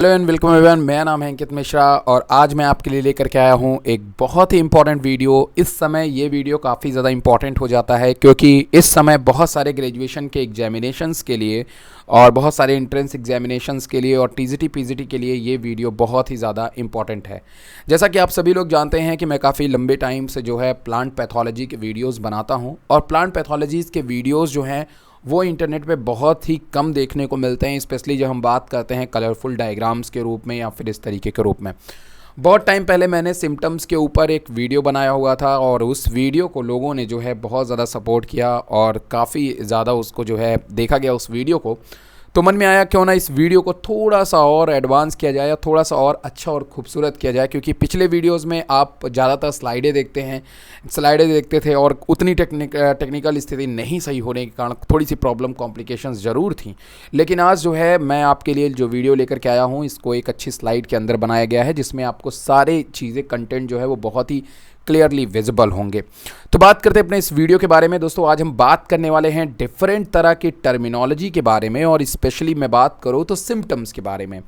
Hello and welcome everyone. मेरा नाम है अंकित मिश्रा और आज मैं आपके लिए लेकर के आया हूँ एक बहुत ही इंपॉर्टेंट वीडियो। इस समय ये वीडियो काफ़ी ज़्यादा इंपॉर्टेंट हो जाता है क्योंकि इस समय बहुत सारे ग्रेजुएशन के एग्जामिनेशंस के लिए और बहुत सारे एंट्रेंस एग्जामिनेशंस के लिए और टीजीटी पीजीटी के लिए ये वीडियो बहुत ही ज़्यादा इंपॉर्टेंट है। जैसा कि आप सभी लोग जानते हैं कि मैं काफ़ी लंबे टाइम से जो है प्लांट पैथोलॉजी के वीडियोज़ बनाता हूँ और प्लांट पैथोलॉजीज़ के वीडियोज़ जो हैं वो इंटरनेट पे बहुत ही कम देखने को मिलते हैं, स्पेशली जब हम बात करते हैं कलरफुल डायग्राम्स के रूप में या फिर इस तरीके के रूप में। बहुत टाइम पहले मैंने सिम्टम्स के ऊपर एक वीडियो बनाया हुआ था और उस वीडियो को लोगों ने जो है बहुत ज़्यादा सपोर्ट किया और काफ़ी ज़्यादा उसको जो है देखा गया उस वीडियो को। तो मन में आया क्यों ना इस वीडियो को थोड़ा सा और एडवांस किया जाए या थोड़ा सा और अच्छा और खूबसूरत किया जाए, क्योंकि पिछले वीडियोस में आप ज़्यादातर स्लाइडें देखते थे और उतनी टेक्निकल स्थिति नहीं सही होने के कारण थोड़ी सी प्रॉब्लम कॉम्प्लिकेशंस ज़रूर थी। लेकिन आज जो है मैं आपके लिए जो वीडियो लेकर के आया हूँ इसको एक अच्छी स्लाइड के अंदर बनाया गया है जिसमें आपको सारे चीज़ें कंटेंट जो है वो बहुत ही क्लियरली विजिबल होंगे। तो बात करते हैं अपने इस वीडियो के बारे में। दोस्तों आज हम बात करने वाले हैं डिफरेंट तरह की टर्मिनोलॉजी के बारे में और स्पेशली मैं बात करूं तो सिम्टम्स के बारे में।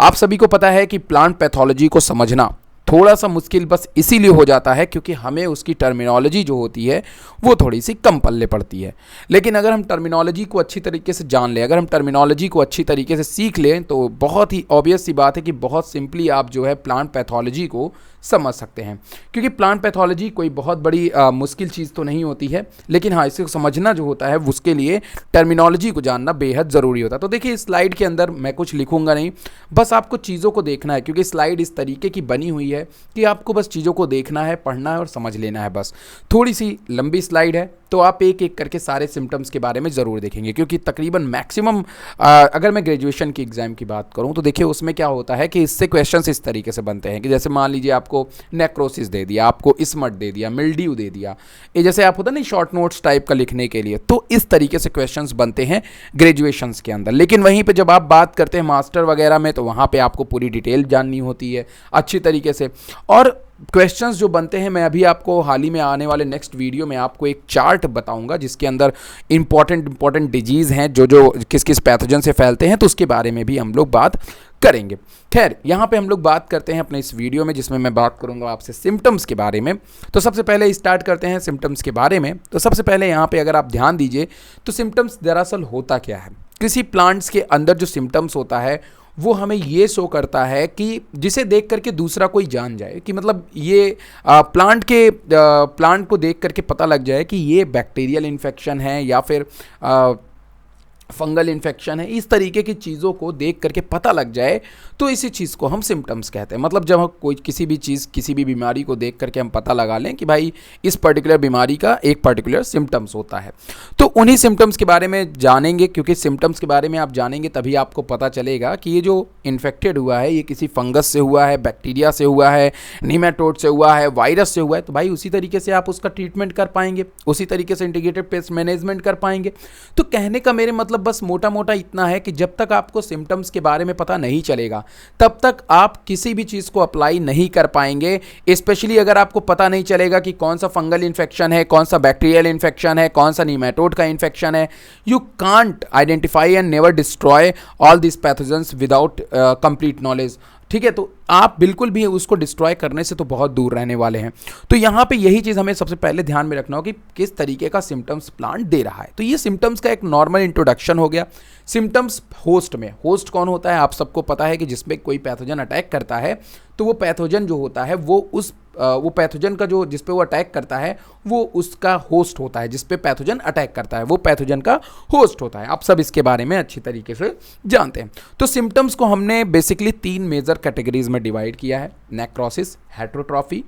आप सभी को पता है कि प्लांट पैथोलॉजी को समझना थोड़ा सा मुश्किल बस इसीलिए हो जाता है क्योंकि हमें उसकी टर्मिनोलॉजी जो होती है वो थोड़ी सी कम पल्ले पड़ती है। लेकिन अगर हम टर्मिनोलॉजी को अच्छी तरीके से जान लें, अगर हम टर्मिनोलॉजी को अच्छी तरीके से सीख लें तो बहुत ही ऑब्वियस सी बात है कि बहुत सिंपली आप जो है प्लांट पैथोलॉजी को समझ सकते हैं। क्योंकि प्लांट पैथोलॉजी कोई बहुत बड़ी मुश्किल चीज़ तो नहीं होती है, लेकिन हाँ इसे समझना जो होता है उसके लिए टर्मिनोलॉजी को जानना बेहद ज़रूरी होता है। तो देखिए इस स्लाइड के अंदर मैं कुछ लिखूंगा नहीं, बस आपको चीज़ों को देखना है क्योंकि स्लाइड इस तरीके की बनी हुई है कि आपको बस चीज़ों को देखना है, पढ़ना है और समझ लेना है। बस थोड़ी सी लंबी स्लाइड है तो आप एक एक करके सारे सिम्टम्स के बारे में ज़रूर देखेंगे क्योंकि तकरीबन मैक्सिमम अगर मैं ग्रेजुएशन की एग्ज़ाम की बात करूं तो देखिए उसमें क्या होता है कि इससे क्वेश्चंस इस तरीके से बनते हैं कि जैसे मान लीजिए आपको नेक्रोसिस दे दिया, आपको स्मट दे दिया, मिल्ड्यू दे दिया, ये जैसे आप होता नहीं शॉर्ट नोट्स टाइप का लिखने के लिए, तो इस तरीके से क्वेश्चंस बनते हैं ग्रेजुएशंस के अंदर। लेकिन वहीं पर जब आप बात करते हैं मास्टर वगैरह में तो वहाँ पर आपको पूरी डिटेल जाननी होती है अच्छी तरीके से। और क्वेश्चंस जो बनते हैं मैं अभी आपको हाल ही में आने वाले नेक्स्ट वीडियो में आपको एक चार्ट बताऊंगा जिसके अंदर इंपॉर्टेंट डिजीज़ हैं जो किस किस पैथोजन से फैलते हैं, तो उसके बारे में भी हम लोग बात करेंगे। खैर यहाँ पे हम लोग बात करते हैं अपने इस वीडियो में जिसमें मैं बात करूंगा आपसे सिम्टम्स के बारे में। तो सबसे पहले स्टार्ट करते हैं सिम्टम्स के बारे में। तो सबसे पहले यहाँ पे अगर आप ध्यान दीजिए तो सिम्टम्स दरअसल होता क्या है। किसी प्लांट्स के अंदर जो सिम्टम्स होता है वो हमें ये शो करता है कि जिसे देख करके दूसरा कोई जान जाए कि मतलब ये प्लांट को देख करके पता लग जाए कि ये बैक्टीरियल इन्फेक्शन है या फिर फंगल इन्फेक्शन है। इस तरीके की चीज़ों को देख करके पता लग जाए तो इसी चीज़ को हम सिम्टम्स कहते हैं। मतलब जब हम कोई किसी भी बीमारी को देख करके हम पता लगा लें कि भाई इस पर्टिकुलर बीमारी का एक पर्टिकुलर सिम्टम्स होता है, तो उन्हीं सिम्टम्स के बारे में जानेंगे क्योंकि सिम्टम्स के बारे में आप जानेंगे तभी आपको पता चलेगा कि ये जो इन्फेक्टेड हुआ है ये किसी फंगस से हुआ है, बैक्टीरिया से हुआ है, नीमेटोड से हुआ है, वायरस से हुआ है, तो भाई उसी तरीके से आप उसका ट्रीटमेंट कर पाएंगे, उसी तरीके से इंटीग्रेटेड पेस्ट मैनेजमेंट कर पाएंगे। तो कहने का मेरे मतलब बस मोटा मोटा इतना है कि जब तक आपको सिम्टम्स के बारे में पता नहीं चलेगा तब तक आप किसी भी चीज़ को अप्लाई नहीं कर पाएंगे। स्पेशली अगर आपको पता नहीं चलेगा कि कौन सा फंगल इन्फेक्शन है, कौन सा बैक्टीरियल इन्फेक्शन है, कौन सा नीमेटोड का इन्फेक्शन है, you can't identify and never destroy all this pathogens without complete knowledge. ठीक है, तो आप बिल्कुल भी उसको डिस्ट्रॉय करने से तो बहुत दूर रहने वाले हैं। तो यहाँ पे यही चीज़ हमें सबसे पहले ध्यान में रखना हो कि किस तरीके का सिम्टम्स प्लांट दे रहा है। तो ये सिम्टम्स का एक नॉर्मल इंट्रोडक्शन हो गया। सिम्टम्स होस्ट में, होस्ट कौन होता है आप सबको पता है कि जिसमें कोई पैथोजन अटैक करता है तो वो पैथोजन जो होता है वो पैथोजन का जो जिस पे वो अटैक करता है वो उसका होस्ट होता है। जिस पे पैथोजन अटैक करता है वो पैथोजन का होस्ट होता है। आप सब इसके बारे में अच्छी तरीके से जानते हैं। तो सिम्टम्स को हमने बेसिकली 3 मेजर कैटेगरीज में डिवाइड किया है, necrosis, heterotrophy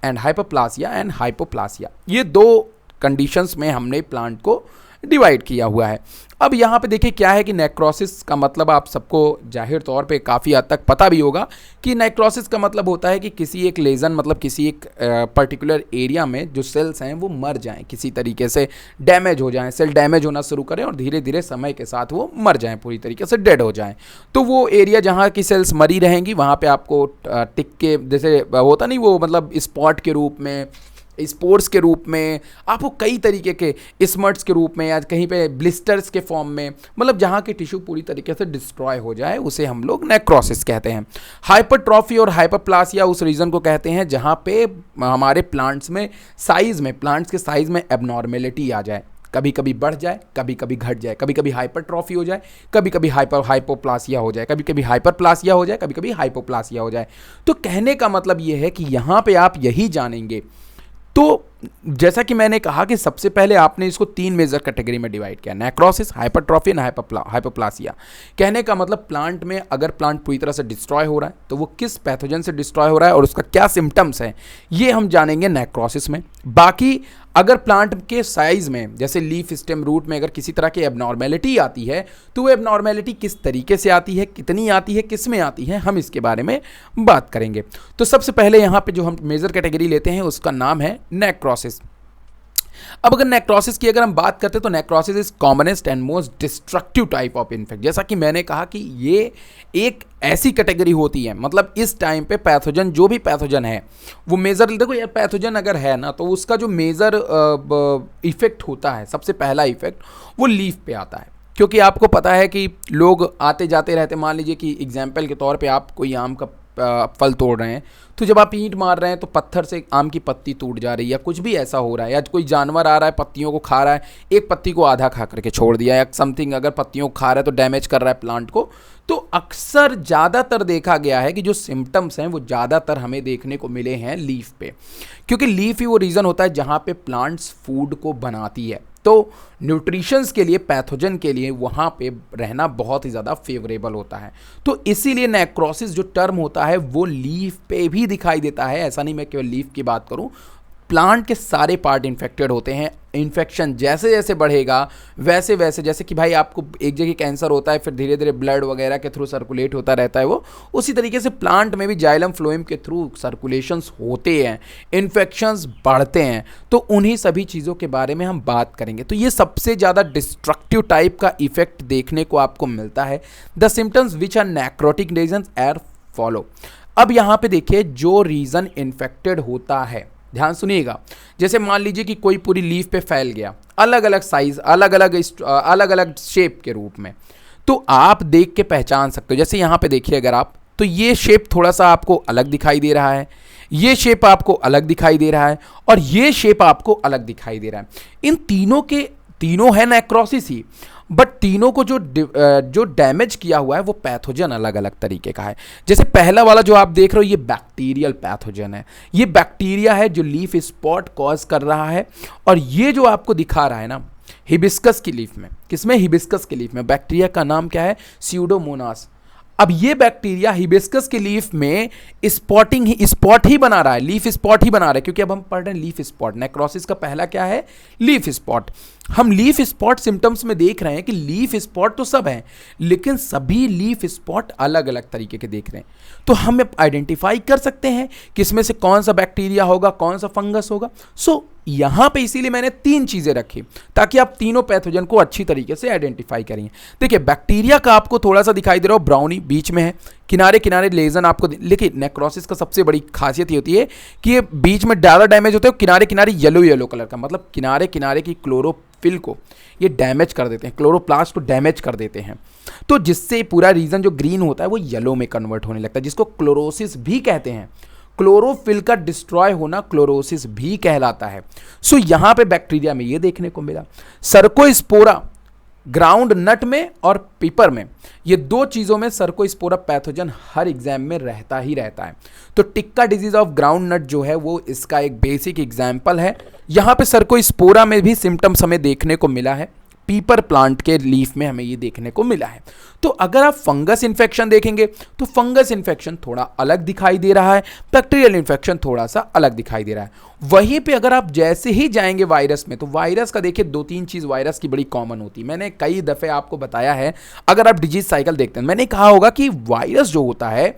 and hypoplasia and hypoplasia. ये 2 कंडीशंस में हमने प्लांट को डिवाइड किया हुआ है। अब यहाँ पे देखिए क्या है कि नेक्रोसिस का मतलब आप सबको जाहिर तौर पे काफ़ी हद तक पता भी होगा कि नेक्रोसिस का मतलब होता है कि किसी एक लेजन मतलब किसी एक पर्टिकुलर एरिया में जो सेल्स हैं वो मर जाएं, किसी तरीके से डैमेज हो जाएं, सेल डैमेज होना शुरू करें और धीरे धीरे समय के साथ वो मर जाएं, पूरी तरीके से डेड हो जाएं। तो वो एरिया जहाँ की सेल्स मरी रहेंगी वहाँ पर आपको टिक के जैसे होता नहीं वो मतलब स्पॉट के रूप में स्पोर्स के रूप में, आपको कई तरीके के स्मर्ट्स के रूप में, या कहीं पे ब्लिस्टर्स के फॉर्म में, मतलब जहाँ की टिश्यू पूरी तरीके से डिस्ट्रॉय हो जाए उसे हम लोग नेक्रोसिस कहते हैं। हाइपरट्रॉफी और हाइपरप्लासिया उस रीजन को कहते हैं जहाँ पे हमारे प्लांट्स के साइज में एबनॉर्मेलिटी आ जाए, कभी कभी बढ़ जाए, कभी कभी घट जाए, कभी कभी हाइपरट्रॉफी हो जाए, कभी कभी हाइपोप्लासिया हो जाए, कभी कभी हाइपरप्लासिया हो जाए, कभी कभी हाइपोप्लासिया हो जाए। तो कहने का मतलब ये है कि यहाँ पे आप यही जानेंगे। तो जैसा कि मैंने कहा कि सबसे पहले आपने इसको 3 मेजर कैटेगरी में डिवाइड किया, नेक्रोसिस, हाइपरट्रॉफी एंड हाइपोप्लासिया। कहने का मतलब प्लांट में अगर प्लांट पूरी तरह से डिस्ट्रॉय हो रहा है तो वो किस पैथोजन से डिस्ट्रॉय हो रहा है और उसका क्या सिम्टम्स है, ये हम जानेंगे नेक्रोसिस में। बाकी अगर प्लांट के साइज में, जैसे लीफ, स्टेम, रूट में अगर किसी तरह की एबनॉर्मेलिटी आती है तो वो एबनॉर्मेलिटी किस तरीके से आती है, कितनी आती है, किस में आती है, हम इसके बारे में बात करेंगे। तो सबसे पहले यहाँ पे जो हम मेजर कैटेगरी लेते हैं उसका नाम है नेक्रोसिस। अब अगर नेक्रोसिस की अगर हम बात करते हैं तो necrosis is commonest and most destructive type of infect. जैसा कि मैंने कहा कि ये एक ऐसी कैटेगरी होती है, मतलब इस टाइम पे पैथोजन, जो भी पैथोजन है वो मेजर, देखो यार पैथोजन अगर है ना तो उसका जो मेजर इफेक्ट होता है, सबसे पहला इफेक्ट वो लीफ पे आता है। क्योंकि आपको पता है कि लोग आते जाते रहते, मान लीजिए कि एग्जाम्पल के तौर पे आप कोई आम का फल तोड़ रहे हैं, तो जब आप ईंट मार रहे हैं तो पत्थर से आम की पत्ती टूट जा रही है, या कुछ भी ऐसा हो रहा है, या कोई जानवर आ रहा है पत्तियों को खा रहा है, एक पत्ती को आधा खा करके छोड़ दिया, या समथिंग अगर पत्तियों को खा रहा है तो डैमेज कर रहा है प्लांट को। तो अक्सर ज़्यादातर देखा गया है कि जो सिम्टम्स हैं वो ज़्यादातर हमें देखने को मिले हैं लीफ पे, क्योंकि लीफ ही वो रीज़न होता है जहाँ पे प्लांट्स फूड को बनाती है। तो न्यूट्रिशंस के लिए, पैथोजन के लिए वहाँ पे रहना बहुत ही ज़्यादा फेवरेबल होता है। तो इसीलिए नेक्रोसिस जो टर्म होता है वो लीफ पे भी दिखाई देता है। ऐसा नहीं मैं केवल लीफ की बात करूँ, प्लांट के सारे पार्ट इन्फेक्टेड होते हैं। इन्फेक्शन जैसे जैसे बढ़ेगा वैसे वैसे, जैसे कि भाई आपको एक जगह कैंसर होता है फिर धीरे धीरे ब्लड वगैरह के थ्रू सर्कुलेट होता रहता है वो, उसी तरीके से प्लांट में भी जाइलम फ्लोएम के थ्रू सर्कुलेशंस होते हैं, इन्फेक्शंस बढ़ते हैं। तो उन्हीं सभी चीज़ों के बारे में हम बात करेंगे। तो ये सबसे ज़्यादा डिस्ट्रक्टिव टाइप का इफेक्ट देखने को आपको मिलता है। The symptoms which are necrotic regions are follow. अब यहाँ पे देखिए, जो रीजन इन्फेक्टेड होता है, ध्यान सुनिएगा, जैसे मान लीजिए कि कोई पूरी लीफ पे फैल गया, अलग अलग साइज, अलग अलग शेप के रूप में, तो आप देख के पहचान सकते हो। जैसे यहाँ पे देखिए अगर आप, तो ये शेप थोड़ा सा आपको अलग दिखाई दे रहा है, ये शेप आपको अलग दिखाई दे रहा है, और ये शेप आपको अलग दिखाई दे रहा है। इन तीनों है नेक्रोसिस ही, बट तीनों को जो डैमेज किया हुआ है वो पैथोजन अलग अलग तरीके का है। जैसे पहला वाला जो आप देख रहे हो ये बैक्टीरियल पैथोजन है, ये बैक्टीरिया है जो लीफ स्पॉट कॉज कर रहा है। और ये जो आपको दिखा रहा है ना हिबिस्कस की लीफ में, किसमें, हिबिस्कस की लीफ में, बैक्टीरिया का नाम क्या है, स्यूडोमोनास। अब ये बैक्टीरिया हिबिस्कस की लीफ में स्पॉट ही बना रहा है, लीफ स्पॉट ही बना रहा है, क्योंकि अब हम पढ़ रहे हैं लीफ स्पॉट। नेक्रोसिस का पहला क्या है, लीफ स्पॉट। हम लीफ स्पॉट सिम्टम्स में देख रहे हैं कि लीफ स्पॉट तो सब हैं, लेकिन सभी लीफ स्पॉट अलग अलग तरीके के देख रहे हैं। तो हम आइडेंटिफाई कर सकते हैं कि इसमें से कौन सा बैक्टीरिया होगा, कौन सा फंगस होगा। सो यहां पे इसीलिए मैंने 3 चीजें रखी ताकि आप तीनों पैथोजन को अच्छी तरीके से आइडेंटिफाई करें। देखिए बैक्टीरिया का आपको थोड़ा सा दिखाई दे रहा हो, ब्राउनी बीच में है, किनारे किनारे लेजन आपको, लेकिन नेक्रोसिस का सबसे बड़ी खासियत ये होती है कि ये बीच में ज़्यादा डैमेज होते हैं, किनारे किनारे येलो कलर का, मतलब किनारे किनारे की क्लोरोफिल को ये डैमेज कर देते हैं, क्लोरोप्लास्ट को डैमेज कर देते हैं। तो जिससे पूरा रीजन जो ग्रीन होता है वो येलो में कन्वर्ट होने लगता है, जिसको क्लोरोसिस भी कहते हैं। क्लोरोफिल का डिस्ट्रॉय होना क्लोरोसिस भी कहलाता है। सो यहां पे बैक्टीरिया में ये देखने को मिला। सर्कोस्पोरा ग्राउंड नट में और पीपर में, ये 2 चीज़ों में सर्कोस्पोरा पैथोजन हर एग्जाम में रहता ही रहता है। तो tikka disease of groundnut जो है वो इसका एक बेसिक एग्जाम्पल है। यहाँ पे सर्कोस्पोरा में भी सिम्टम्स हमें देखने को मिला है, पीपर प्लांट के लीफ में हमें ये देखने को मिला है। तो अगर आप फंगस इन्फेक्शन देखेंगे तो फंगस इन्फेक्शन थोड़ा अलग दिखाई दे रहा है, बैक्टीरियल इन्फेक्शन थोड़ा सा अलग दिखाई दे रहा है। वहीं पे अगर आप जैसे ही जाएंगे वायरस में, तो वायरस का देखिए 2-3 चीज़ वायरस की बड़ी कॉमन होती है। मैंने कई दफ़े आपको बताया है, अगर आप डिजीज साइकिल देखते हैं, मैंने कहा होगा कि वायरस जो होता है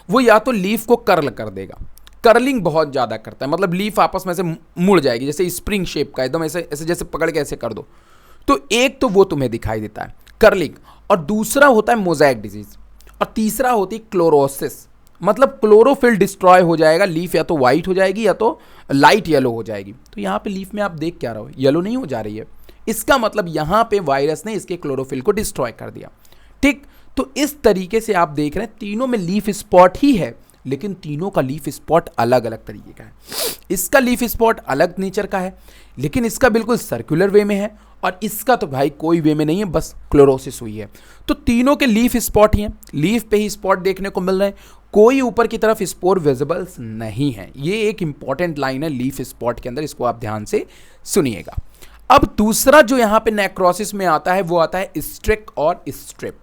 वो या तो लीफ को कर्ल कर देगा, कर्लिंग बहुत ज़्यादा करता है, मतलब लीफ आपस में से मुड़ जाएगी, जैसे स्प्रिंग शेप का एकदम ऐसे ऐसे, जैसे पकड़ के ऐसे कर दो, तो एक तो वो तुम्हें दिखाई देता है कर्लिंग, और दूसरा होता है मोज़ेक डिजीज, और तीसरा होती है क्लोरोसिस, मतलब क्लोरोफिल डिस्ट्रॉय हो जाएगा, लीफ या तो वाइट हो जाएगी या तो लाइट येलो हो जाएगी। तो यहाँ पे लीफ में आप देख क्या रहे हो, येलो नहीं हो जा रही है, इसका मतलब यहाँ पे वायरस ने इसके क्लोरोफिल को डिस्ट्रॉय कर दिया। ठीक, तो इस तरीके से आप देख रहे हैं तीनों में लीफ स्पॉट ही है, लेकिन तीनों का लीफ स्पॉट अलग अलग तरीके का है। इसका लीफ स्पॉट अलग नेचर का है, लेकिन इसका बिल्कुल सर्कुलर वे में है, और इसका तो भाई कोई वे में नहीं है, बस क्लोरोसिस हुई है। तो तीनों के लीफ स्पॉट ही हैं, लीफ पे ही स्पॉट देखने को मिल रहे हैं, कोई ऊपर की तरफ स्पोर विजिबल्स नहीं है। ये एक इंपॉर्टेंट लाइन है लीफ स्पॉट के अंदर, इसको आप ध्यान से सुनिएगा। अब दूसरा जो यहां पे नेक्रोसिस में आता है वो आता है स्ट्रिक और स्ट्रिप।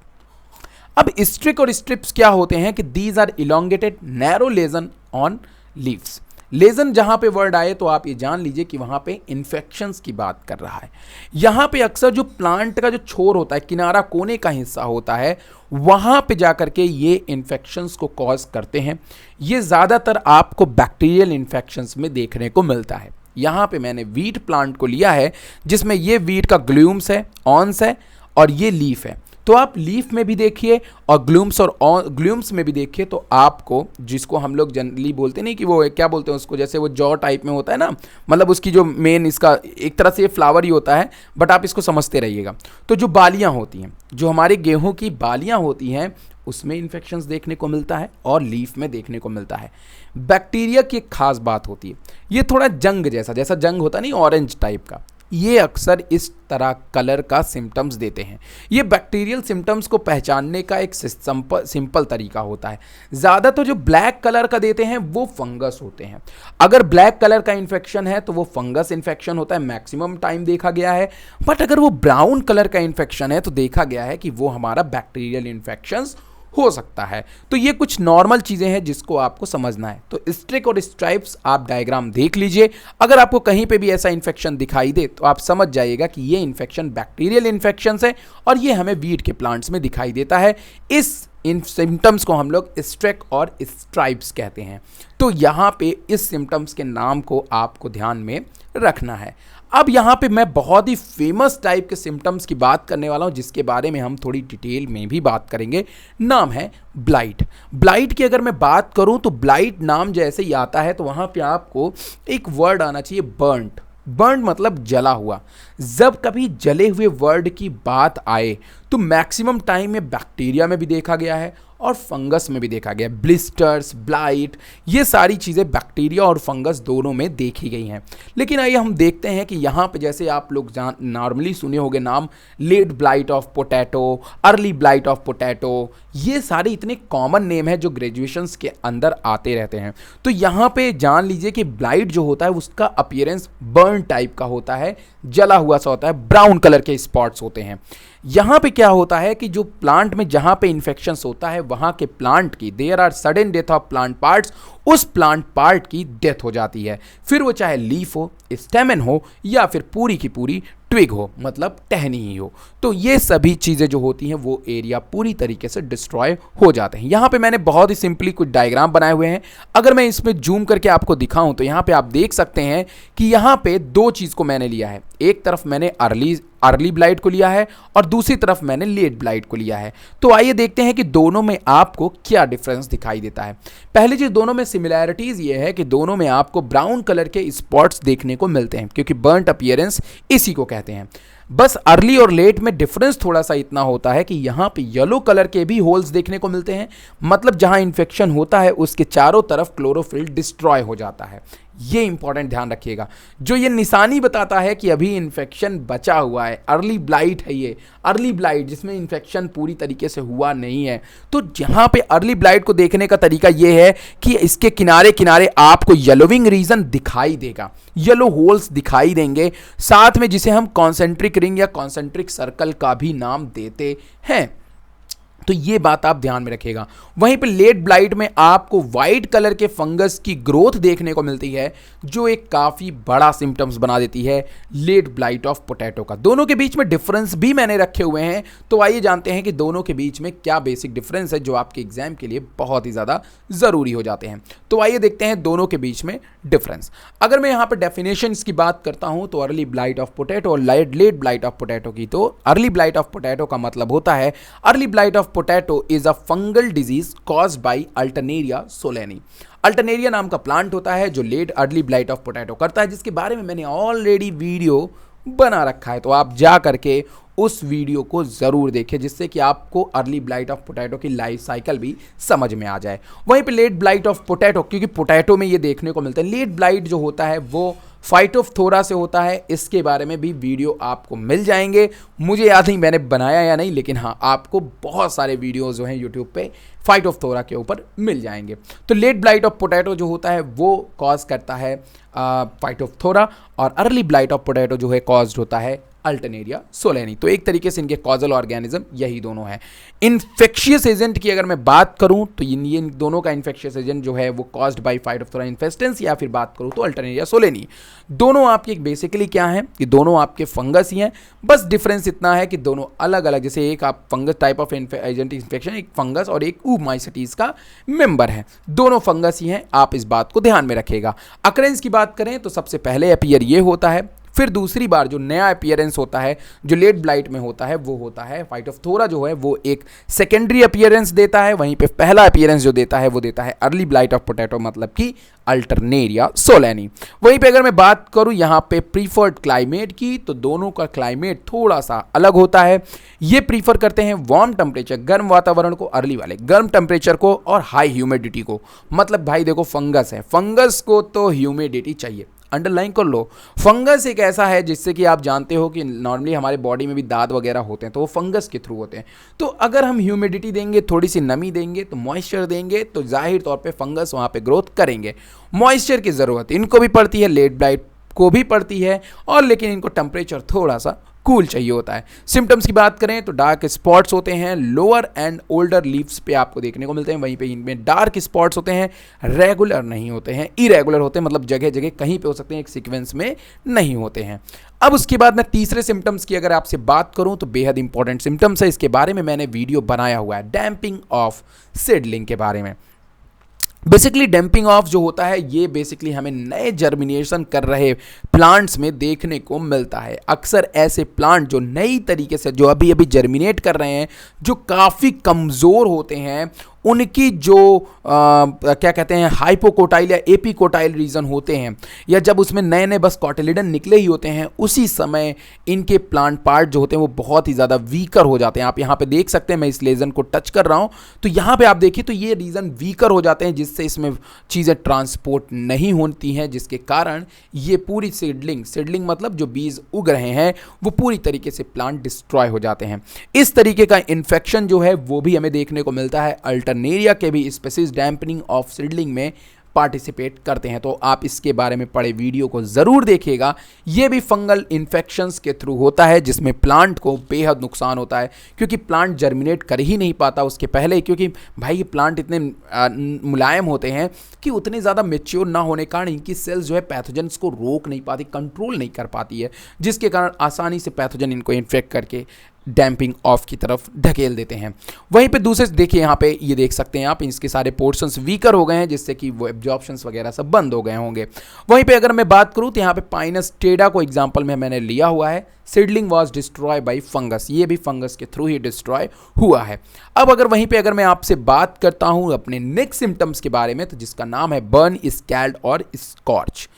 अब स्ट्रिक और स्ट्रिप्स क्या होते हैं कि these are elongated narrow lesion on leaves. Lesion जहां पे वर्ड आए तो आप ये जान लीजिए कि वहां पे इन्फेक्शंस की बात कर रहा है। यहां पे अक्सर जो प्लांट का जो छोर होता है, किनारा कोने का हिस्सा होता है, वहां पे जाकर के ये इन्फेक्शंस को कॉज करते हैं। ये ज़्यादातर आपको बैक्टीरियल इन्फेक्शंस में देखने को मिलता है। यहां पे मैंने वीट प्लांट को लिया है, जिसमें ये वीट का ग्लूम्स है, ऑन्स है, और ये लीफ है। तो आप लीफ में भी देखिए और ग्लूम्स में भी देखिए, तो आपको, जिसको हम लोग जनरली बोलते नहीं कि वो क्या बोलते हैं उसको, जैसे वो जॉ टाइप में होता है ना, मतलब उसकी जो मेन, इसका एक तरह से ये फ्लावर ही होता है, बट आप इसको समझते रहिएगा। तो जो बालियां होती हैं, जो हमारे गेहूं की बालियां होती हैं, उसमें इन्फेक्शंस देखने को मिलता है और लीफ में देखने को मिलता है। बैक्टीरिया की एक खास बात होती है, ये थोड़ा जंग जैसा जंग होता नहीं, ऑरेंज टाइप का, ये अक्सर इस तरह कलर का सिम्टम्स देते हैं। ये बैक्टीरियल सिम्टम्स को पहचानने का एक सिंपल तरीका होता है। ज़्यादातर जो ब्लैक कलर का देते हैं वो फंगस होते हैं। अगर ब्लैक कलर का इन्फेक्शन है तो वो फंगस इन्फेक्शन होता है, मैक्सिमम टाइम देखा गया है। बट अगर वो ब्राउन कलर का इन्फेक्शन है तो देखा गया है कि वो हमारा बैक्टीरियल इन्फेक्शंस हो सकता है। तो ये कुछ नॉर्मल चीजें हैं जिसको आपको समझना है। तो स्ट्रिक और स्ट्राइप्स आप डायग्राम देख लीजिए, अगर आपको कहीं पे भी ऐसा इन्फेक्शन दिखाई दे तो आप समझ जाइएगा कि ये इन्फेक्शन बैक्टीरियल इन्फेक्शन है, और ये हमें वीट के प्लांट्स में दिखाई देता है। इस इन सिम्टम्स को हम लोग स्ट्रिक और स्ट्राइप्स कहते हैं। तो यहाँ पे इस सिम्टम्स के नाम को आपको ध्यान में रखना है। अब यहाँ पे मैं बहुत ही फेमस टाइप के सिम्टम्स की बात करने वाला हूँ, जिसके बारे में हम थोड़ी डिटेल में भी बात करेंगे। नाम है ब्लाइट। ब्लाइट की अगर मैं बात करूँ तो ब्लाइट नाम जैसे ही आता है तो वहाँ पे आपको एक वर्ड आना चाहिए, बर्न्ट। बर्न मतलब जला हुआ। जब कभी जले हुए वर्ड की बात आए तो मैक्सिमम टाइम में बैक्टीरिया में भी देखा गया है और फंगस में भी देखा गया। ब्लिस्टर्स, ब्लाइट, ये सारी चीज़ें बैक्टीरिया और फंगस दोनों में देखी गई हैं। लेकिन आइए हम देखते हैं कि यहाँ पे जैसे आप लोग नॉर्मली सुने होंगे नाम, late blight of potato, early blight of potato, ये सारे इतने कॉमन नेम हैं जो ग्रेजुएशंस के अंदर आते रहते हैं। तो यहाँ पे जान लीजिए कि ब्लाइट जो होता है उसका अपीयरेंस बर्न टाइप का होता है, जला हुआ सा होता है, ब्राउन कलर के स्पॉट्स होते हैं। यहाँ पे क्या होता है कि जो प्लांट में जहाँ पे इन्फेक्शंस होता है वहाँ के प्लांट की there are sudden death of plant parts, उस प्लांट पार्ट की डेथ हो जाती है। फिर वो चाहे लीफ हो, स्टेमन हो, या फिर पूरी की पूरी ट्विग हो, मतलब टहनी ही हो। तो ये सभी चीज़ें जो होती हैं वो एरिया पूरी तरीके से डिस्ट्रॉय हो जाते हैं। यहाँ पे मैंने बहुत ही सिंपली कुछ डायग्राम बनाए हुए हैं। अगर मैं इसमें जूम करके आपको दिखाऊं तो यहाँ पे आप देख सकते हैं कि यहाँ पे दो चीज़ को मैंने लिया है। एक तरफ मैंने अर्ली ब्लाइट को लिया है और दूसरी तरफ मैंने लेट ब्लाइट को लिया है। तो आइए देखते हैं कि दोनों में आपको क्या डिफरेंस दिखाई देता है। पहली चीज़, दोनों में सिमिलैरिटीज़ ये है कि दोनों में आपको ब्राउन कलर के स्पॉट्स देखने को मिलते हैं, क्योंकि बर्न्ट अपीयरेंस इसी को कहते हैं। बस अर्ली और लेट में डिफरेंस थोड़ा सा इतना होता है कि यहाँ पे येलो कलर के भी होल्स देखने को मिलते हैं, मतलब जहाँ इन्फेक्शन होता है उसके चारों तरफ क्लोरोफिल डिस्ट्रॉय हो जाता है। ये इंपॉर्टेंट ध्यान रखिएगा, जो ये निशानी बताता है कि अभी इन्फेक्शन बचा हुआ है। अर्ली ब्लाइट है ये, अर्ली ब्लाइट जिसमें इन्फेक्शन पूरी तरीके से हुआ नहीं है। तो यहाँ पे अर्ली ब्लाइट को देखने का तरीका ये है कि इसके किनारे किनारे आपको येलोविंग रीजन दिखाई देगा, येलो होल्स दिखाई देंगे, साथ में जिसे हम कॉन्सेंट्रिक रिंग या कॉन्सेंट्रिक सर्कल का भी नाम देते हैं। तो ये बात आप ध्यान में रखिएगा। वहीं पे लेट ब्लाइट में आपको व्हाइट कलर के फंगस की ग्रोथ देखने को मिलती है, जो एक काफ़ी बड़ा सिम्टम्स बना देती है लेट ब्लाइट ऑफ पोटैटो का। दोनों के बीच में डिफरेंस भी मैंने रखे हुए हैं, तो आइए जानते हैं कि दोनों के बीच में क्या बेसिक डिफरेंस है जो आपके एग्जाम के लिए बहुत ही ज़्यादा ज़रूरी हो जाते हैं। तो आइए देखते हैं दोनों के बीच में डिफरेंस। अगर मैं यहाँ पर डेफिनेशंस की बात करता हूँ तो अर्ली ब्लाइट ऑफ पोटैटो और लेट ब्लाइट ऑफ पोटैटो की, तो अर्ली ब्लाइट ऑफ पोटैटो का मतलब होता है, early blight of potato is a fungal disease caused by Alternaria solani. Alternaria नाम का प्लांट होता है जो late early blight of potato करता है, जिसके बारे में मैंने ऑलरेडी वीडियो बना रखा है, तो आप जा करके उस वीडियो को ज़रूर देखें जिससे कि आपको अर्ली ब्लाइट ऑफ पोटैटो की लाइफ साइकिल भी समझ में आ जाए। वहीं पे लेट ब्लाइट ऑफ पोटैटो, क्योंकि पोटैटो में ये देखने को मिलता है, लेट ब्लाइट जो होता है वो फाइटोफथोरा से होता है। इसके बारे में भी वीडियो आपको मिल जाएंगे, मुझे याद नहीं मैंने बनाया या नहीं, लेकिन हाँ आपको बहुत सारे वीडियोस जो हैं यूट्यूब पे फाइटोफथोरा के ऊपर मिल जाएंगे। तो लेट ब्लाइट ऑफ पोटैटो जो होता है वो कॉज करता है फाइटोफथोरा, और अर्ली ब्लाइट ऑफ पोटैटो जो है कॉज्ड होता है अल्टरनेरिया सोलेनी। तो एक तरीके से इनके कॉजल ऑर्गेनिज्म यही दोनों हैं। इन्फेक्शियस एजेंट की अगर मैं बात करूं तो ये दोनों का इन्फेक्शियस एजेंट जो है वो कॉज्ड बाय फाइटोफथोरा इन्फेस्टेंस, या फिर बात करूं तो अल्टरनेरिया सोलेनी। दोनों आपके बेसिकली क्या हैं कि दोनों आपके फंगस ही हैं, बस डिफरेंस इतना है कि दोनों अलग अलग, जैसे एक आप fungus type of agent infection, एक फंगस और एक ऊमाइसीट्स का मेंबर है, दोनों फंगस ही हैं, आप इस बात को ध्यान में रखिएगा। अकरेंस की बात करें तो सबसे पहले अपीयर ये होता है, फिर दूसरी बार जो नया अपीयरेंस होता है जो लेट ब्लाइट में होता है वो होता है फाइटोफथोरा जो है वो एक सेकेंडरी अपीयरेंस देता है, वहीं पे पहला अपीयरेंस जो देता है वो देता है अर्ली ब्लाइट ऑफ पोटैटो, मतलब कि अल्टरनेरिया सोलेनी। वहीं पे अगर मैं बात करूं यहाँ पे प्रीफर्ड क्लाइमेट की, तो दोनों का क्लाइमेट थोड़ा सा अलग होता है। ये प्रीफर करते हैं वार्म टेम्परेचर, गर्म वातावरण को, अर्ली वाले गर्म टेम्परेचर को और हाई ह्यूमिडिटी को। मतलब भाई देखो फंगस है, फंगस को तो ह्यूमिडिटी चाहिए, अंडरलाइन कर लो। फंगस एक ऐसा है जिससे कि आप जानते हो कि नॉर्मली हमारे बॉडी में भी दाद वगैरह होते हैं तो वो फंगस के थ्रू होते हैं। तो अगर हम ह्यूमिडिटी देंगे, थोड़ी सी नमी देंगे, तो मॉइस्चर देंगे, तो जाहिर तौर पे फंगस वहाँ पे ग्रोथ करेंगे। मॉइस्चर की ज़रूरत इनको भी पड़ती है, लेट ब्लाइट को भी पड़ती है, और लेकिन इनको टेम्परेचर थोड़ा सा कूल चाहिए होता है। सिम्टम्स की बात करें तो डार्क स्पॉट्स होते हैं लोअर एंड ओल्डर लीव्स पे आपको देखने को मिलते हैं, वहीं पे इनमें डार्क स्पॉट्स होते हैं, रेगुलर नहीं होते हैं, इरेगुलर होते हैं, मतलब जगह जगह कहीं पे हो सकते हैं, एक सीक्वेंस में नहीं होते हैं। अब उसके बाद मैं तीसरे सिम्टम्स की अगर आपसे बात करूं तो बेहद इंपॉर्टेंट सिम्टम्स है, इसके बारे में मैंने वीडियो बनाया हुआ है, डैम्पिंग ऑफ सीडलिंग के बारे में। बेसिकली डैम्पिंग ऑफ जो होता है ये बेसिकली हमें नए जर्मिनेशन कर रहे प्लांट्स में देखने को मिलता है। अक्सर ऐसे प्लांट जो नई तरीके से जो अभी अभी जर्मिनेट कर रहे हैं, जो काफ़ी कमज़ोर होते हैं, उनकी जो क्या कहते हैं हाइपोकोटाइल या एपीकोटाइल रीजन होते हैं, या जब उसमें नए नए बस कॉटिलिडन निकले ही होते हैं, उसी समय इनके प्लांट पार्ट जो होते हैं वो बहुत ही ज़्यादा वीकर हो जाते हैं। आप यहाँ पे देख सकते हैं, मैं इस लेजन को टच कर रहा हूँ तो यहाँ पे आप देखिए तो ये रीजन वीकर हो जाते हैं, जिससे इसमें चीज़ें ट्रांसपोर्ट नहीं होती हैं, जिसके कारण ये पूरी सीडलिंग मतलब जो बीज उग रहे हैं वो पूरी तरीके से प्लांट डिस्ट्रॉय हो जाते हैं। इस तरीके का इन्फेक्शन जो है वो भी हमें देखने को मिलता है। अल्टरनेरिया के भी स्पीशीज डैम्पनिंग ऑफ सीडलिंग में पार्टिसिपेट करते हैं, तो आप इसके बारे में पढ़े वीडियो को ज़रूर देखिएगा। ये भी फंगल इन्फेक्शंस के थ्रू होता है, जिसमें प्लांट को बेहद नुकसान होता है, क्योंकि प्लांट जर्मिनेट कर ही नहीं पाता उसके पहले, क्योंकि भाई ये प्लांट इतने मुलायम होते हैं कि उतने ज़्यादा मेच्योर ना होने के कारण इनकी सेल्स जो है पैथोजेंस को रोक नहीं पाती, कंट्रोल नहीं कर पाती है, जिसके कारण आसानी से पैथोजन इनको इन्फेक्ट करके डैम्पिंग ऑफ की तरफ ढकेल देते हैं। वहीं पे दूसरे देखिए यहाँ पे ये देख सकते हैं आप, इसके सारे पोर्शंस वीकर हो गए हैं, जिससे कि वो एब्जॉर्प्शंस वगैरह सब बंद हो गए होंगे। वहीं पे अगर मैं बात करूँ तो यहाँ पे पाइनस टेडा को एग्जांपल में मैंने लिया हुआ है, seedling was destroy bye fungus, ये भी फंगस के थ्रू ही डिस्ट्रॉय हुआ है। अब अगर वहीं पे अगर मैं आपसे बात करता हूँ अपने नेक्स्ट सिम्टम्स के बारे में, तो जिसका नाम है बर्न, स्कैल्ड और स्कॉर्च।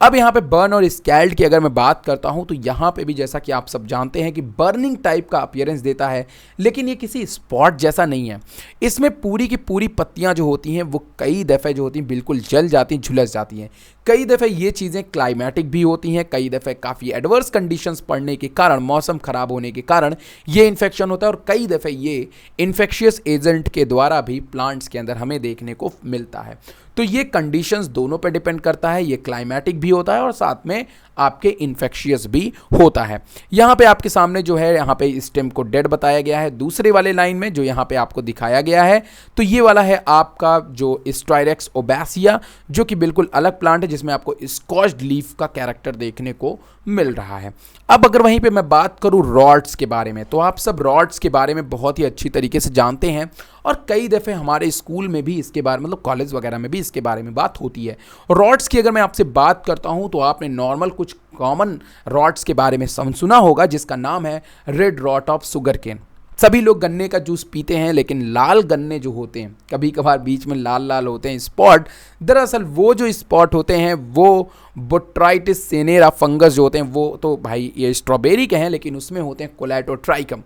अब यहाँ पे बर्न और स्कैल्ड की अगर मैं बात करता हूँ तो यहाँ पे भी जैसा कि आप सब जानते हैं कि बर्निंग टाइप का अपीयरेंस देता है, लेकिन ये किसी स्पॉट जैसा नहीं है। इसमें पूरी की पूरी पत्तियाँ जो होती हैं वो कई दफ़े जो होती हैं बिल्कुल जल जाती हैं, झुलस जाती हैं। कई दफ़े ये चीज़ें क्लाइमेटिक भी होती हैं, कई दफ़े काफ़ी एडवर्स कंडीशंस पड़ने के कारण, मौसम ख़राब होने के कारण ये इन्फेक्शन होता है, और कई दफ़े ये इन्फेक्शियस एजेंट के द्वारा भी प्लांट्स के अंदर हमें देखने को मिलता है। तो ये कंडीशंस दोनों पे डिपेंड करता है, ये क्लाइमेटिक भी होता है और साथ में आपके इन्फेक्शियस भी होता है। यहाँ पे आपके सामने जो है यहाँ पे स्टेम को डेड बताया गया है, दूसरे वाले लाइन में जो यहाँ पे आपको दिखाया गया है तो ये वाला है आपका जो स्ट्राइरेक्स ओबैसिया, जो कि बिल्कुल अलग प्लांट है, जिसमें आपको स्कॉच्ड लीफ का कैरेक्टर देखने को मिल रहा है। अब अगर वहीं पे मैं बात करूँ रॉड्स के बारे में, तो आप सब रॉड्स के बारे में बहुत ही अच्छी तरीके से जानते हैं, और कई दफ़े हमारे स्कूल में भी इसके बारे मतलब कॉलेज वगैरह में भी इसके बारे में बात होती है। रॉड्स की अगर मैं आपसे बात करता हूं तो आपने नॉर्मल कुछ कॉमन रॉड्स के बारे में सुना होगा, जिसका नाम है red rot of sugarcane. सभी लोग गन्ने का जूस पीते हैं, लेकिन लाल गन्ने जो होते हैं, कभी कभार बीच में लाल लाल होते हैं स्पॉट, दरअसल वो जो स्पॉट होते हैं वो बोट्राइटिस सेनेरा फंगस जो होते हैं, वो तो भाई ये स्ट्रॉबेरी के हैं, लेकिन उसमें होते हैं कोलेटोट्राइकम।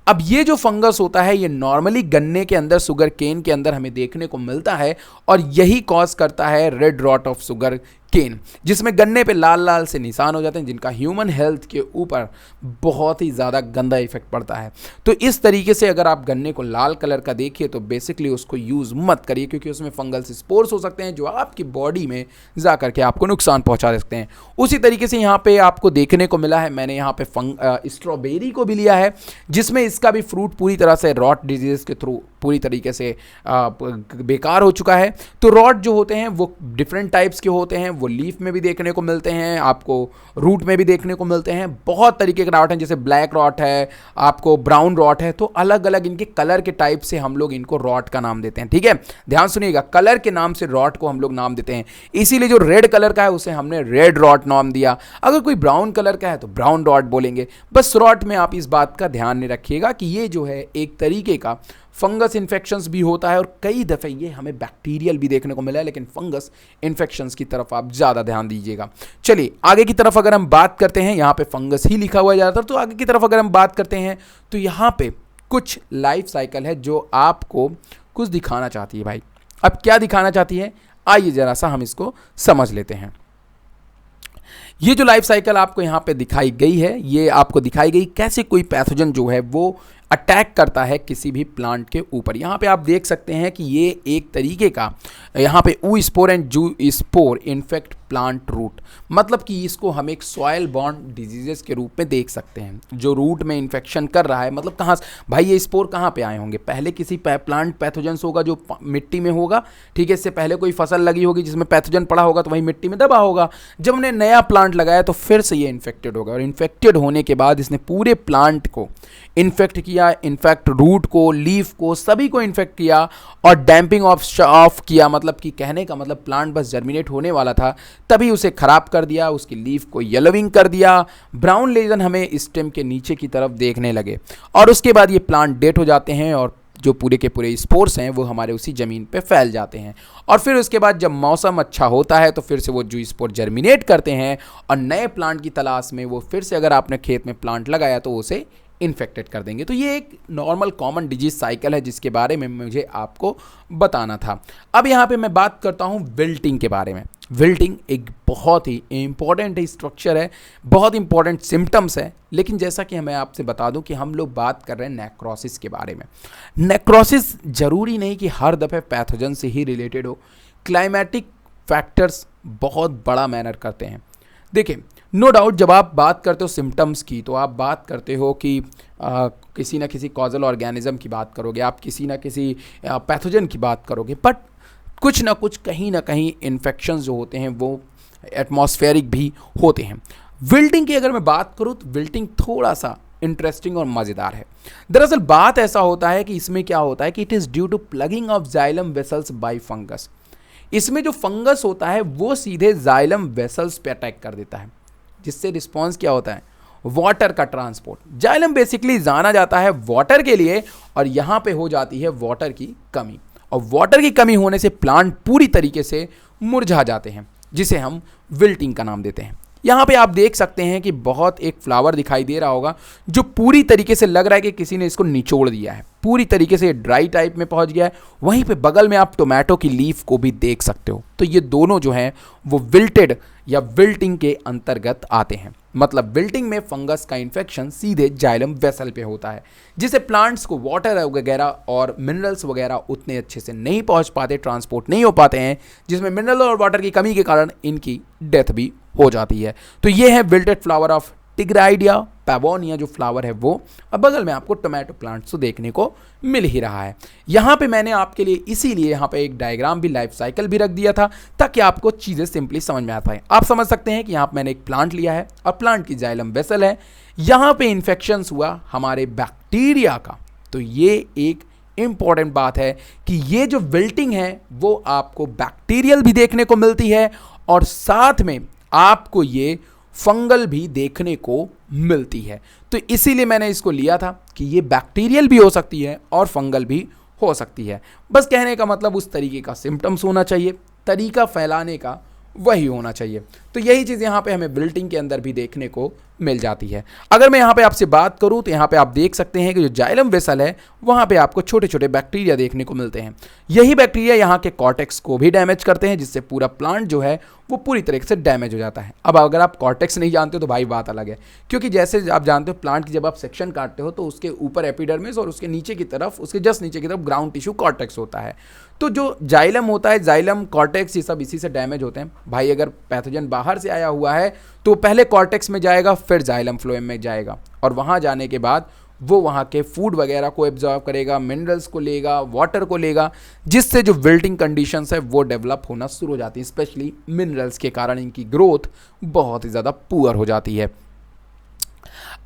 अब ये जो फंगस होता है ये नॉर्मली गन्ने के अंदर, शुगर केन के अंदर हमें देखने को मिलता है, और यही कॉज करता है red rot of sugarcane, जिसमें गन्ने पे लाल लाल से निशान हो जाते हैं, जिनका ह्यूमन हेल्थ के ऊपर बहुत ही ज़्यादा गंदा इफेक्ट पड़ता है। तो इस तरीके से अगर आप गन्ने को लाल कलर का देखिए तो बेसिकली उसको यूज़ मत करिए, क्योंकि उसमें फंगल स्पोर्स हो सकते हैं जो आपकी बॉडी में जा करके आपको नुकसान पहुंचा सकते हैं। उसी तरीके से यहाँ पे आपको देखने को मिला है, मैंने यहाँ पे स्ट्रॉबेरी को भी लिया है, जिसमें इसका भी फ्रूट पूरी तरह से रॉट डिजीज के थ्रू पूरी तरीके से बेकार हो चुका है। तो रॉट जो होते हैं वो डिफरेंट टाइप्स के होते हैं, वो लीफ में भी देखने को मिलते हैं, आपको रूट में भी देखने को मिलते हैं, बहुत तरीके के रॉट हैं, जैसे ब्लैक रॉट है, आपको ब्राउन रॉट है। तो अलग अलग इनके कलर के टाइप से हम लोग इनको रॉट का नाम देते हैं, ठीक है, ध्यान सुनिएगा, कलर के नाम से रॉट को हम लोग नाम देते हैं। इसीलिए जो रेड कलर का है उसे हमने रेड रॉट नाम दिया, अगर कोई ब्राउन कलर का है तो ब्राउन रॉट बोलेंगे। बस रॉट में आप इस बात का ध्यान नहीं रखिएगा कि ये जो है एक तरीके का फंगस इन्फेक्शंस भी होता है, और कई दफ़े ये हमें बैक्टीरियल भी देखने को मिला है, लेकिन फंगस इन्फेक्शंस की तरफ आप ज़्यादा ध्यान दीजिएगा। चलिए आगे की तरफ अगर हम बात करते हैं, यहाँ पे फंगस ही लिखा हुआ है ज़्यादातर, तो आगे की तरफ अगर हम बात करते हैं तो यहाँ पे कुछ लाइफ साइकिल है जो आपको कुछ दिखाना चाहती है भाई। अब क्या दिखाना चाहती है, आइए ज़रा सा हम इसको समझ लेते हैं। ये जो लाइफ साइकिल आपको यहाँ पे दिखाई गई है, ये आपको दिखाई गई कैसे कोई पैथोजन जो है वो अटैक करता है किसी भी प्लांट के ऊपर। यहाँ पे आप देख सकते हैं कि ये एक तरीके का यहाँ पे ऊ स्पोर एंड जू स्पोर इन्फेक्ट प्लांट रूट, मतलब कि इसको हम एक सॉयल बॉर्न डिजीजेस के रूप में देख सकते हैं, जो रूट में इन्फेक्शन कर रहा है। मतलब कहाँ भाई ये स्पोर कहाँ पे आए होंगे, पहले किसी प्लांट पैथोजेंस होगा जो मिट्टी में होगा, ठीक है, इससे पहले कोई फसल लगी होगी जिसमें पैथोजन पड़ा होगा तो वही मिट्टी में दबा होगा, जब हमने नया प्लांट लगाया तो फिर से ये इन्फेक्टेड होगा, और इन्फेक्टेड होने के बाद इसने पूरे प्लांट को इन्फेक्ट किया, इनफैक्ट रूट को, लीफ को, सभी को इन्फेक्ट किया और डैम्पिंग ऑफ किया। मतलब कि कहने का मतलब प्लांट बस जर्मिनेट होने वाला था तभी उसे खराब कर दिया, उसकी लीफ को येलोविंग कर दिया, ब्राउन लेजन हमें स्टेम के नीचे की तरफ देखने लगे, और उसके बाद ये प्लांट डेड हो जाते हैं, और जो पूरे के पूरे स्पोर्स हैं वो हमारे उसी ज़मीन पे फैल जाते हैं। और फिर उसके बाद जब मौसम अच्छा होता है तो फिर से वो जो स्पोर जर्मिनेट करते हैं, और नए प्लांट की तलाश में वो फिर से, अगर आपने खेत में प्लांट लगाया तो उसे इन्फेक्टेड कर देंगे। तो ये एक नॉर्मल कॉमन डिजीज साइकिल है जिसके बारे में मुझे आपको बताना था। अब यहाँ पे मैं बात करता हूँ विल्टिंग के बारे में। विल्टिंग एक बहुत ही इंपॉर्टेंट स्ट्रक्चर है, बहुत इंपॉर्टेंट सिम्टम्स है, लेकिन जैसा कि मैं आपसे बता दूं कि हम लोग बात कर रहे हैं नेक्रोसिस के बारे में। नेक्रोसिस जरूरी नहीं कि हर दफ़े पैथोजन से ही रिलेटेड हो, क्लाइमेटिक फैक्टर्स बहुत बड़ा मैटर करते हैं। देखिए नो डाउट जब आप बात करते हो सिम्टम्स की तो आप बात करते हो कि किसी ना किसी कॉजल ऑर्गेनिज्म की बात करोगे, आप किसी ना किसी पैथोजन की बात करोगे, बट कुछ ना कुछ कहीं ना कहीं इन्फेक्शंस जो होते हैं वो एटमॉस्फेरिक भी होते हैं। विल्टिंग की अगर मैं बात करूँ तो विल्टिंग थोड़ा सा इंटरेस्टिंग और मज़ेदार है। दरअसल बात ऐसा होता है कि इसमें क्या होता है कि it is due to plugging of xylem vessels by fungus. इसमें जो फंगस होता है वो सीधे जाइलम वेसल्स पे अटैक कर देता है, जिससे रिस्पॉन्स क्या होता है, वाटर का ट्रांसपोर्ट। जाइलम बेसिकली जाना जाता है वाटर के लिए, और यहाँ पे हो जाती है वाटर की कमी, और वाटर की कमी होने से प्लांट पूरी तरीके से मुरझा जाते हैं, जिसे हम विल्टिंग का नाम देते हैं। यहाँ पे आप देख सकते हैं कि बहुत एक फ्लावर दिखाई दे रहा होगा जो पूरी तरीके से लग रहा है कि किसी ने इसको निचोड़ दिया है, पूरी तरीके से ड्राई टाइप में पहुँच गया है। वहीं पे बगल में आप टोमेटो की लीफ को भी देख सकते हो। तो ये दोनों जो हैं वो विल्टेड या विल्टिंग के अंतर्गत आते हैं। मतलब विल्टिंग में फंगस का इन्फेक्शन सीधे जाइलम वेसल पे होता है, जिसे प्लांट्स को वाटर वगैरह और मिनरल्स वगैरह उतने अच्छे से नहीं पहुंच पाते, ट्रांसपोर्ट नहीं हो पाते हैं, जिसमें मिनरल और वाटर की कमी के कारण इनकी डेथ भी हो जाती है। तो ये है विल्टेड फ्लावर ऑफ टिग्राइडिया पैवोनिया जो फ्लावर है वो। अब बगल में आपको टोमेटो प्लांट्स तो देखने को मिल ही रहा है। यहाँ पे मैंने आपके लिए इसीलिए यहाँ पे एक डायग्राम भी, लाइफ साइकिल भी रख दिया था ताकि आपको चीज़ें सिंपली समझ में आ पाए। आप समझ सकते हैं कि यहाँ पे मैंने एक प्लांट लिया है और प्लांट की जाइलम वेसल है, यहाँ पे इन्फेक्शंस हुआ हमारे बैक्टीरिया का। तो ये एक इंपॉर्टेंट बात है कि ये जो विल्टिंग है वो आपको बैक्टीरियल भी देखने को मिलती है, और साथ में आपको ये फंगल भी देखने को मिलती है। तो इसीलिए मैंने इसको लिया था कि ये बैक्टीरियल भी हो सकती है और फंगल भी हो सकती है। बस कहने का मतलब उस तरीके का सिम्टम्स होना चाहिए, तरीका फैलाने का वही होना चाहिए। तो यही चीज़ यहाँ पे हमें विल्टिंग के अंदर भी देखने को मिल जाती है। अगर मैं यहाँ पे आपसे बात करूँ तो यहाँ पे आप देख सकते हैं कि जो जाइलम वेसल है वहाँ पे आपको छोटे छोटे बैक्टीरिया देखने को मिलते हैं। यही बैक्टीरिया यहाँ के कॉर्टेक्स को भी डैमेज करते हैं, जिससे पूरा प्लांट जो है वो पूरी तरीके से डैमेज हो जाता है। अब अगर आप कॉर्टेक्स नहीं जानते हो तो भाई बात अलग है, क्योंकि जैसे आप जानते हो प्लांट की जब आप सेक्शन काटते हो तो उसके ऊपर एपिडर्मिस और उसके नीचे की तरफ, उसके जस्ट नीचे की तरफ ग्राउंड टिश्यू कॉर्टेक्स होता है। तो जो जाइलम होता है, जाइलम कॉर्टेक्स, ये सब इसी से डैमेज होते हैं। भाई अगर पैथोजन बाहर से आया हुआ है तो पहले कॉर्टेक्स में जाएगा, फिर जाइलम फ्लोएम में जाएगा, और वहाँ जाने के बाद वो वहाँ के फूड वगैरह को एब्जॉर्व करेगा, मिनरल्स को लेगा, वाटर को लेगा, जिससे जो विल्टिंग कंडीशंस है वो डेवलप होना शुरू हो जाती है। स्पेशली मिनरल्स के कारण इनकी ग्रोथ बहुत ही ज़्यादा पुअर हो जाती है।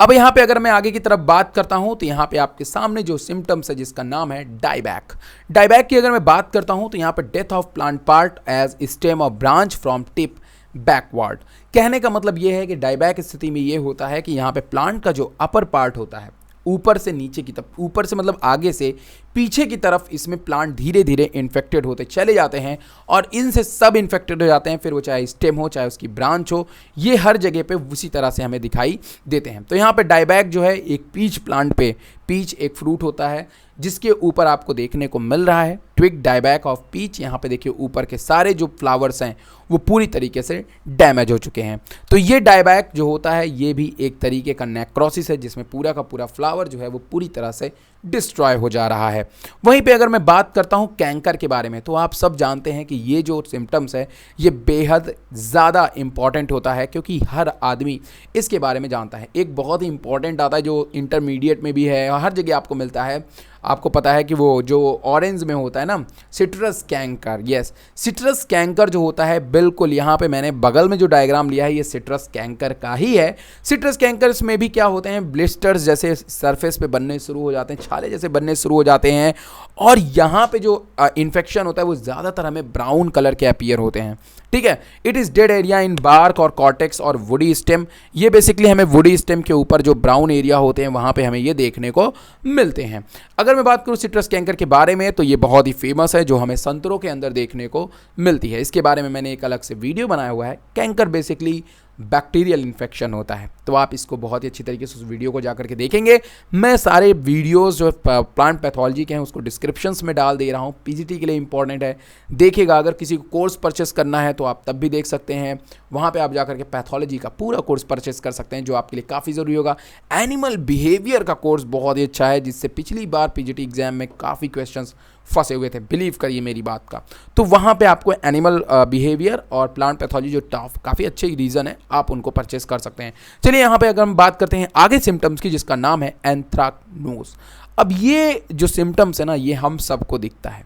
अब यहाँ पे अगर मैं आगे की तरफ बात करता हूँ तो यहाँ पे आपके सामने जो सिम्टम्स है जिसका नाम है डाइबैक। डाइबैक की अगर मैं बात करता हूँ तो यहाँ पे death of plant part as stem और ब्रांच फ्रॉम टिप बैकवर्ड। कहने का मतलब ये है कि डाइबैक स्थिति में ये होता है कि यहाँ पे प्लांट का जो अपर पार्ट होता है, ऊपर से नीचे की तरफ, ऊपर से मतलब आगे से पीछे की तरफ, इसमें प्लांट धीरे धीरे इन्फेक्टेड होते चले जाते हैं और इनसे सब इन्फेक्टेड हो जाते हैं। फिर वो चाहे स्टेम हो चाहे उसकी ब्रांच हो, ये हर जगह पे उसी तरह से हमें दिखाई देते हैं। तो यहाँ पे डाइबैक जो है एक पीच प्लांट पे, पीच एक फ्रूट होता है जिसके ऊपर आपको देखने को मिल रहा है ट्विग डाइबैक ऑफ पीच। यहाँ पे देखिए ऊपर के सारे जो फ्लावर्स हैं वो पूरी तरीके से डैमेज हो चुके हैं। तो ये डाइबैक जो होता है ये भी एक तरीके का नेक्रोसिस है, जिसमें पूरा का पूरा फ्लावर जो है वो पूरी तरह से डिस्ट्रॉय हो जा रहा है। वहीं पे अगर मैं बात करता हूँ कैंकर के बारे में, तो आप सब जानते हैं कि ये जो सिम्टम्स है ये बेहद ज़्यादा इंपॉर्टेंट होता है, क्योंकि हर आदमी इसके बारे में जानता है। एक बहुत ही इंपॉर्टेंट आता है जो इंटरमीडिएट में भी है, हर जगह आपको मिलता है। आपको पता है कि वो जो ऑरेंज में होता है ना, citrus canker. Yes, citrus canker जो होता है, बिल्कुल यहाँ पे मैंने बगल में जो डायग्राम लिया है ये सिट्रस कैंकर का ही है। सिट्रस कैंकर्स में भी क्या होते हैं, ब्लिस्टर्स जैसे सरफेस पे बनने शुरू हो जाते हैं, छाले जैसे बनने शुरू हो जाते हैं, और यहाँ पे जो इन्फेक्शन होता है वो ज़्यादातर हमें ब्राउन कलर के अपीयर होते हैं। ठीक है, it is dead area in bark और कॉर्टेक्स और वुडी स्टेम। ये बेसिकली हमें वुडी स्टेम के ऊपर जो ब्राउन एरिया होते हैं वहाँ पे हमें ये देखने को मिलते हैं। अगर मैं बात करूँ सिट्रस कैंकर के बारे में तो ये बहुत ही फेमस है, जो हमें संतरों के अंदर देखने को मिलती है। इसके बारे में मैंने एक अलग से वीडियो बनाया हुआ है। कैंकर बेसिकली बैक्टीरियल इन्फेक्शन होता है, तो आप इसको बहुत ही अच्छी तरीके से उस वीडियो को जाकर के देखेंगे। मैं सारे वीडियोस जो प्लांट पैथोलॉजी के हैं उसको डिस्क्रिप्शंस में डाल दे रहा हूँ, पीजीटी के लिए इंपॉर्टेंट है, देखिएगा। अगर किसी को कोर्स परचेस करना है तो आप तब भी देख सकते हैं, वहाँ पे आप जाकर के पैथोलॉजी का पूरा कोर्स परचेस कर सकते हैं, जो आपके लिए काफ़ी ज़रूरी होगा। एनिमल बिहेवियर का कोर्स बहुत ही अच्छा है, जिससे पिछली बार पीजीटी एग्जाम में काफ़ी क्वेश्चंस फंसे हुए थे, बिलीव करिए मेरी बात का। तो वहाँ पे आपको एनिमल बिहेवियर और प्लांट पैथोलॉजी जो काफ़ी अच्छे रीज़न है, आप उनको परचेस कर सकते हैं। चलिए यहाँ पे अगर हम बात करते हैं आगे सिम्टम्स की, जिसका नाम है एंथ्राक्नोज। अब ये जो सिम्टम्स है ना, ये हम सबको दिखता है।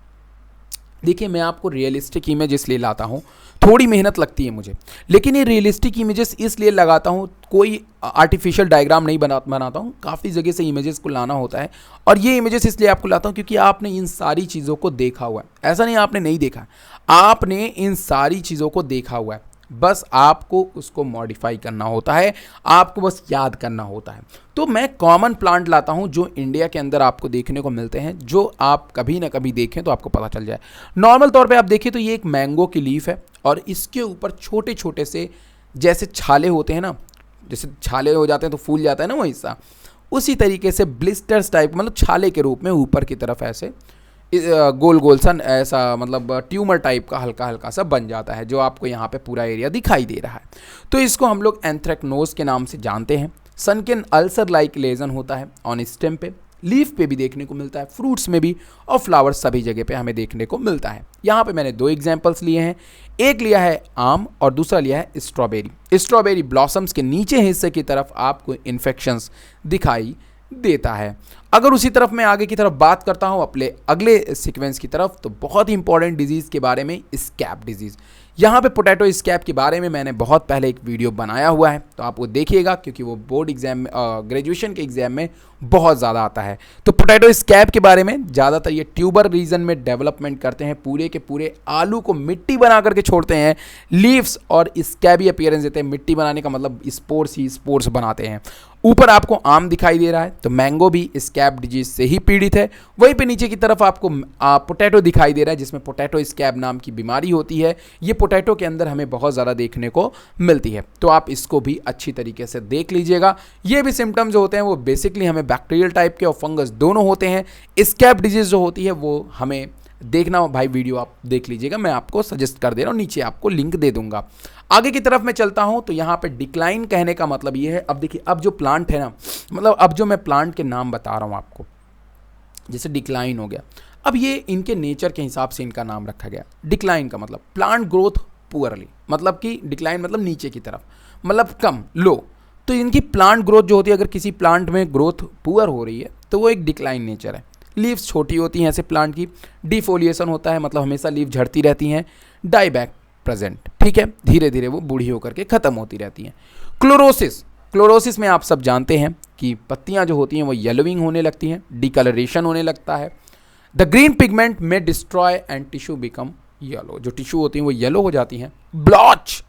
देखिए, मैं आपको रियलिस्टिक इमेज इसलिए लाता हूँ, थोड़ी मेहनत लगती है मुझे, लेकिन ये रियलिस्टिक इमेजेस इसलिए लगाता हूँ, कोई आर्टिफिशियल डायग्राम नहीं बनाता हूँ, काफ़ी जगह से इमेजेस को लाना होता है। और ये इमेजेस इसलिए आपको लाता हूँ क्योंकि आपने इन सारी चीज़ों को देखा हुआ है। ऐसा नहीं आपने नहीं देखा, आपने इन सारी चीज़ों को देखा हुआ है, बस आपको उसको मॉडिफाई करना होता है, आपको बस याद करना होता है। तो मैं कॉमन प्लांट लाता हूं जो इंडिया के अंदर आपको देखने को मिलते हैं, जो आप कभी ना कभी देखें तो आपको पता चल जाए। नॉर्मल तौर पे आप देखें तो ये एक मैंगो की लीफ है और इसके ऊपर छोटे छोटे से जैसे छाले होते हैं ना, जैसे छाले हो जाते हैं तो फूल जाता है ना वो हिस्सा, उसी तरीके से ब्लिस्टर्स टाइप, मतलब छाले के रूप में ऊपर की तरफ ऐसे गोल गोल सा, ऐसा मतलब ट्यूमर टाइप का हल्का हल्का सा बन जाता है, जो आपको यहाँ पे पूरा एरिया दिखाई दे रहा है। तो इसको हम लोग एंथ्रेक्नोज के नाम से जानते हैं। सनकिन अल्सर लाइक लेजन होता है ऑन स्टेम पे, लीफ पे भी देखने को मिलता है, फ्रूट्स में भी, और फ्लावर्स सभी जगह पे हमें देखने को मिलता है। यहाँ पे मैंने दो एग्जांपल्स लिए हैं, एक लिया है आम और दूसरा लिया है स्ट्रॉबेरी। स्ट्रॉबेरी ब्लॉसम्स के नीचे हिस्से की तरफ आपको इन्फेक्शंस दिखाई देता है। अगर उसी तरफ मैं आगे की तरफ बात करता हूँ अपने अगले सीक्वेंस की तरफ, तो बहुत ही इंपॉर्टेंट डिजीज़ के बारे में, स्कैब डिजीज़। यहाँ पे पोटैटो स्कैब के बारे में मैंने बहुत पहले एक वीडियो बनाया हुआ है, तो आप वो देखिएगा, क्योंकि वो बोर्ड एग्जाम में, ग्रेजुएशन के एग्जाम में बहुत ज़्यादा आता है। तो पोटैटो स्कैब के बारे में ज़्यादातर ये ट्यूबर रीजन में डेवलपमेंट करते हैं, पूरे के पूरे आलू को मिट्टी बना करके छोड़ते हैं, लीव्स और स्कैबी अपीयरेंस देते हैं। मिट्टी बनाने का मतलब स्पोर्स ही स्पोर्स बनाते हैं। ऊपर आपको आम दिखाई दे रहा है, तो मैंगो भी स्कैब डिजीज से ही पीड़ित है। वहीं पे नीचे की तरफ आपको पोटैटो दिखाई दे रहा है, जिसमें पोटैटो स्कैब नाम की बीमारी होती है। ये पोटैटो के अंदर हमें बहुत ज़्यादा देखने को मिलती है, तो आप इसको भी अच्छी तरीके से देख लीजिएगा। ये भी सिम्टम्स जो होते हैं वो बेसिकली हमें बैक्टीरियल टाइप के और फंगस दोनों होते हैं। स्कैब डिजीज जो होती है वो हमें देखना भाई, वीडियो आप देख लीजिएगा, मैं आपको सजेस्ट कर दे रहा हूँ, नीचे आपको लिंक दे दूंगा। आगे की तरफ मैं चलता हूं, तो यहाँ पे डिक्लाइन कहने का मतलब ये है, अब देखिए, अब जो प्लांट है ना, मतलब अब जो मैं प्लांट के नाम बता रहा हूँ आपको, जैसे डिक्लाइन हो गया, अब ये इनके नेचर के हिसाब से इनका नाम रखा गया। डिक्लाइन का मतलब प्लांट ग्रोथ पुअरली, मतलब कि डिक्लाइन मतलब नीचे की तरफ, मतलब कम, लो। तो इनकी प्लांट ग्रोथ जो होती है, अगर किसी प्लांट में ग्रोथ पुअर हो रही है तो वो एक डिक्लाइन नेचर है। लीव्स छोटी होती हैं ऐसे प्लांट की। डिफोलिएशन होता है, मतलब हमेशा लीव झड़ती रहती हैं। डाईबैक प्रेजेंट, ठीक है, धीरे धीरे वो बूढ़ी होकर के खत्म होती रहती हैं। क्लोरोसिस, क्लोरोसिस में आप सब जानते हैं कि पत्तियां जो होती हैं वो येलोइंग होने लगती हैं, डिकलरेशन होने लगता है। द ग्रीन पिगमेंट में destroy and tissue become yellow, जो टिश्यू होती हैं वो येलो हो जाती हैं। ब्लॉच,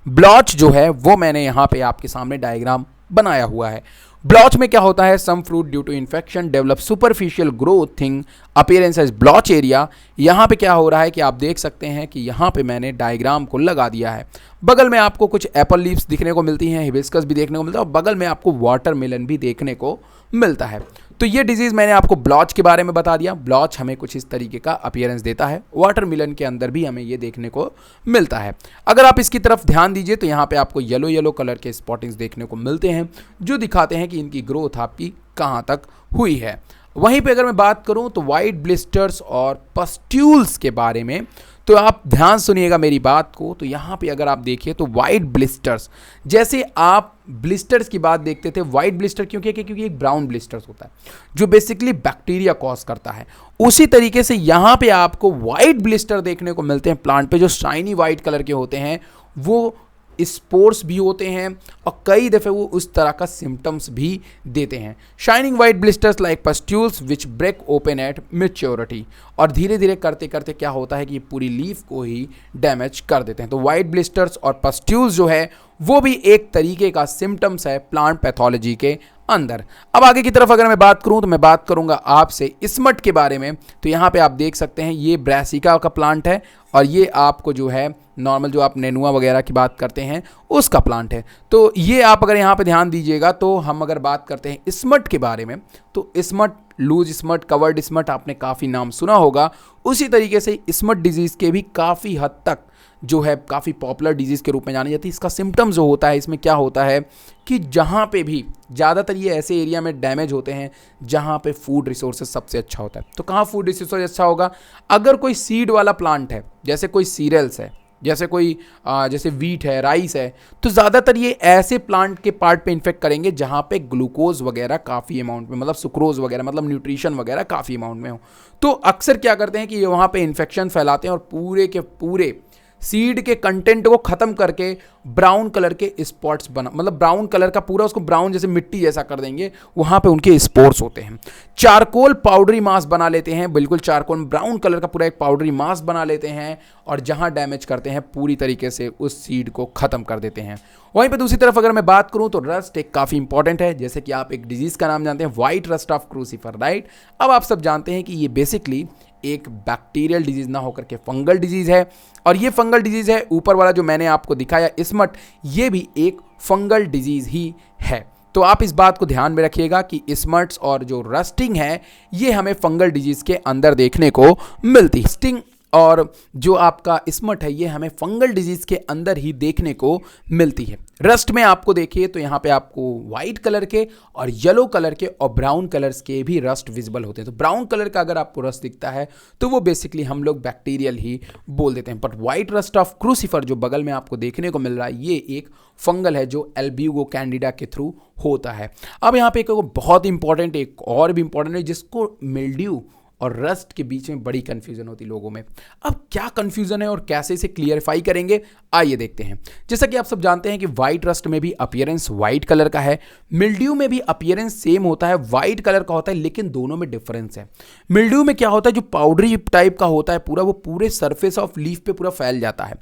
ब्लॉच जो है वो मैंने यहाँ पे आपके सामने डायग्राम बनाया हुआ है। ब्लॉच में क्या होता है, some fruit due to infection develop superficial growing appearance as blotch area. यहाँ पे क्या हो रहा है कि आप देख सकते हैं कि यहाँ पे मैंने डायग्राम को लगा दिया है। बगल में आपको कुछ एप्पल लीव्स दिखने को मिलती हैं, हिबिस्कस भी देखने को मिलता है, और बगल में आपको वाटरमेलन भी देखने को मिलता है। तो ये डिजीज़ मैंने आपको ब्लॉच के बारे में बता दिया। ब्लॉच हमें कुछ इस तरीके का अपीयरेंस देता है। वाटरमेलन के अंदर भी हमें ये देखने को मिलता है। अगर आप इसकी तरफ ध्यान दीजिए तो यहाँ पे आपको येलो येलो कलर के स्पॉटिंग्स देखने को मिलते हैं, जो दिखाते हैं कि इनकी ग्रोथ आपकी कहाँ तक हुई है। वहीं पे अगर मैं बात करूँ तो वाइट ब्लिस्टर्स और पस्ट्यूल्स के बारे में, तो आप ध्यान सुनिएगा मेरी बात को। तो यहाँ पे अगर आप देखिए तो वाइट ब्लिस्टर्स, जैसे आप ब्लिस्टर्स की बात देखते थे, वाइट ब्लिस्टर क्योंकि एक ब्राउन ब्लिस्टर्स होता है जो बेसिकली बैक्टीरिया कॉज करता है, उसी तरीके से यहाँ पे आपको वाइट ब्लिस्टर देखने को मिलते हैं प्लांट पे, जो शाइनी वाइट कलर के होते हैं, वो स्पोर्स भी होते हैं और कई दफ़े वो उस तरह का सिम्टम्स भी देते हैं। Shining white blisters like pustules which break open at maturity, और धीरे धीरे करते करते क्या होता है कि पूरी लीफ को ही डैमेज कर देते हैं। तो वाइट ब्लिस्टर्स और पस्ट्यूल्स जो है वो भी एक तरीके का सिम्टम्स है प्लांट पैथोलॉजी के अंदर। अब आगे की तरफ अगर मैं बात करूं तो मैं बात करूंगा आपसे स्मट के बारे में। तो यहाँ पे आप देख सकते हैं ये ब्रासिका का प्लांट है, और ये आपको जो है नॉर्मल जो आप नेनुआ वगैरह की बात करते हैं उसका प्लांट है। तो ये आप अगर यहाँ पे ध्यान दीजिएगा, तो हम अगर बात करते हैं स्मट के बारे में, तो smut, loose smut, covered smut, आपने काफ़ी नाम सुना होगा। उसी तरीके से स्मट डिजीज़ के भी काफ़ी हद तक जो है काफ़ी पॉपुलर डिजीज़ के रूप में जानी जाती है। इसका सिम्टम्स जो होता है, इसमें क्या होता है कि जहाँ पे भी ज़्यादातर ये ऐसे एरिया में डैमेज होते हैं जहाँ पे फूड रिसोर्सेज सबसे अच्छा होता है। तो कहाँ फूड रिसोर्सेज अच्छा होगा, अगर कोई सीड वाला प्लांट है, जैसे कोई सीरियल्स है, जैसे कोई जैसे वीट है, राइस है, तो ज़्यादातर ये ऐसे प्लांट के पार्ट पे इन्फेक्ट करेंगे जहाँ पे ग्लूकोज वगैरह काफ़ी अमाउंट में, मतलब सुक्रोज वगैरह, मतलब न्यूट्रिशन वगैरह काफ़ी अमाउंट में हो। तो अक्सर क्या करते हैं कि ये वहाँ पे इन्फेक्शन फैलाते हैं और पूरे के पूरे सीड के कंटेंट को खत्म करके ब्राउन कलर के स्पॉट्स बना, मतलब ब्राउन कलर का पूरा उसको ब्राउन जैसे मिट्टी जैसा कर देंगे, वहाँ पे उनके स्पोर्स होते हैं। चारकोल पाउडरी मास बना लेते हैं, बिल्कुल चारकोल ब्राउन कलर का पूरा एक पाउडरी मास बना लेते हैं, और जहाँ डैमेज करते हैं पूरी तरीके से उस सीड को ख़त्म कर देते हैं। वहीं पे दूसरी तरफ अगर मैं बात करूं तो रस्ट एक काफ़ी इंपॉर्टेंट है। जैसे कि आप एक डिजीज़ का नाम जानते हैं, white rust of crucifer, right. अब आप सब जानते हैं कि ये बेसिकली एक बैक्टीरियल डिजीज़ ना होकर के फंगल डिजीज़ है, और ये फंगल डिजीज़ है। ऊपर वाला जो मैंने आपको दिखाया स्मट, ये भी एक फंगल डिजीज़ ही है। तो आप इस बात को ध्यान में रखिएगा कि स्मट्स और जो रस्टिंग है ये हमें फंगल डिजीज़ के अंदर देखने को मिलती है। रस्टिंग और जो आपका स्मट है ये हमें फंगल डिजीज़ के अंदर ही देखने को मिलती है। रस्ट में आपको देखिए तो यहाँ पे आपको व्हाइट कलर के और येलो कलर के और ब्राउन कलर्स के भी रस्ट विजिबल होते हैं। तो ब्राउन कलर का अगर आपको रस्ट दिखता है तो वो बेसिकली हम लोग बैक्टीरियल ही बोल देते हैं। बट व्हाइट रस्ट ऑफ क्रूसिफर जो बगल में आपको देखने को मिल रहा है, ये एक फंगल है जो एल्ब्यूगो कैंडिडा के थ्रू होता है। अब यहाँ पे एक बहुत इंपॉर्टेंट, एक और भी इंपॉर्टेंट है जिसको मिल्ड्यू और रस्ट के बीच में बड़ी कंफ्यूजन होती है लोगों में। अब क्या कंफ्यूजन है और कैसे इसे क्लियरफाई करेंगे, आइए देखते हैं। जैसा कि आप सब जानते हैं कि व्हाइट रस्ट में भी अपीयरेंस व्हाइट कलर का है, मिल्ड्यू में भी अपीयरेंस सेम होता है, व्हाइट कलर का होता है, लेकिन दोनों में डिफरेंस है। मिल्ड्यू में क्या होता है, जो पाउडरी टाइप का होता है पूरा, वो पूरे सरफेस ऑफ लीफ पे पूरा फैल जाता है,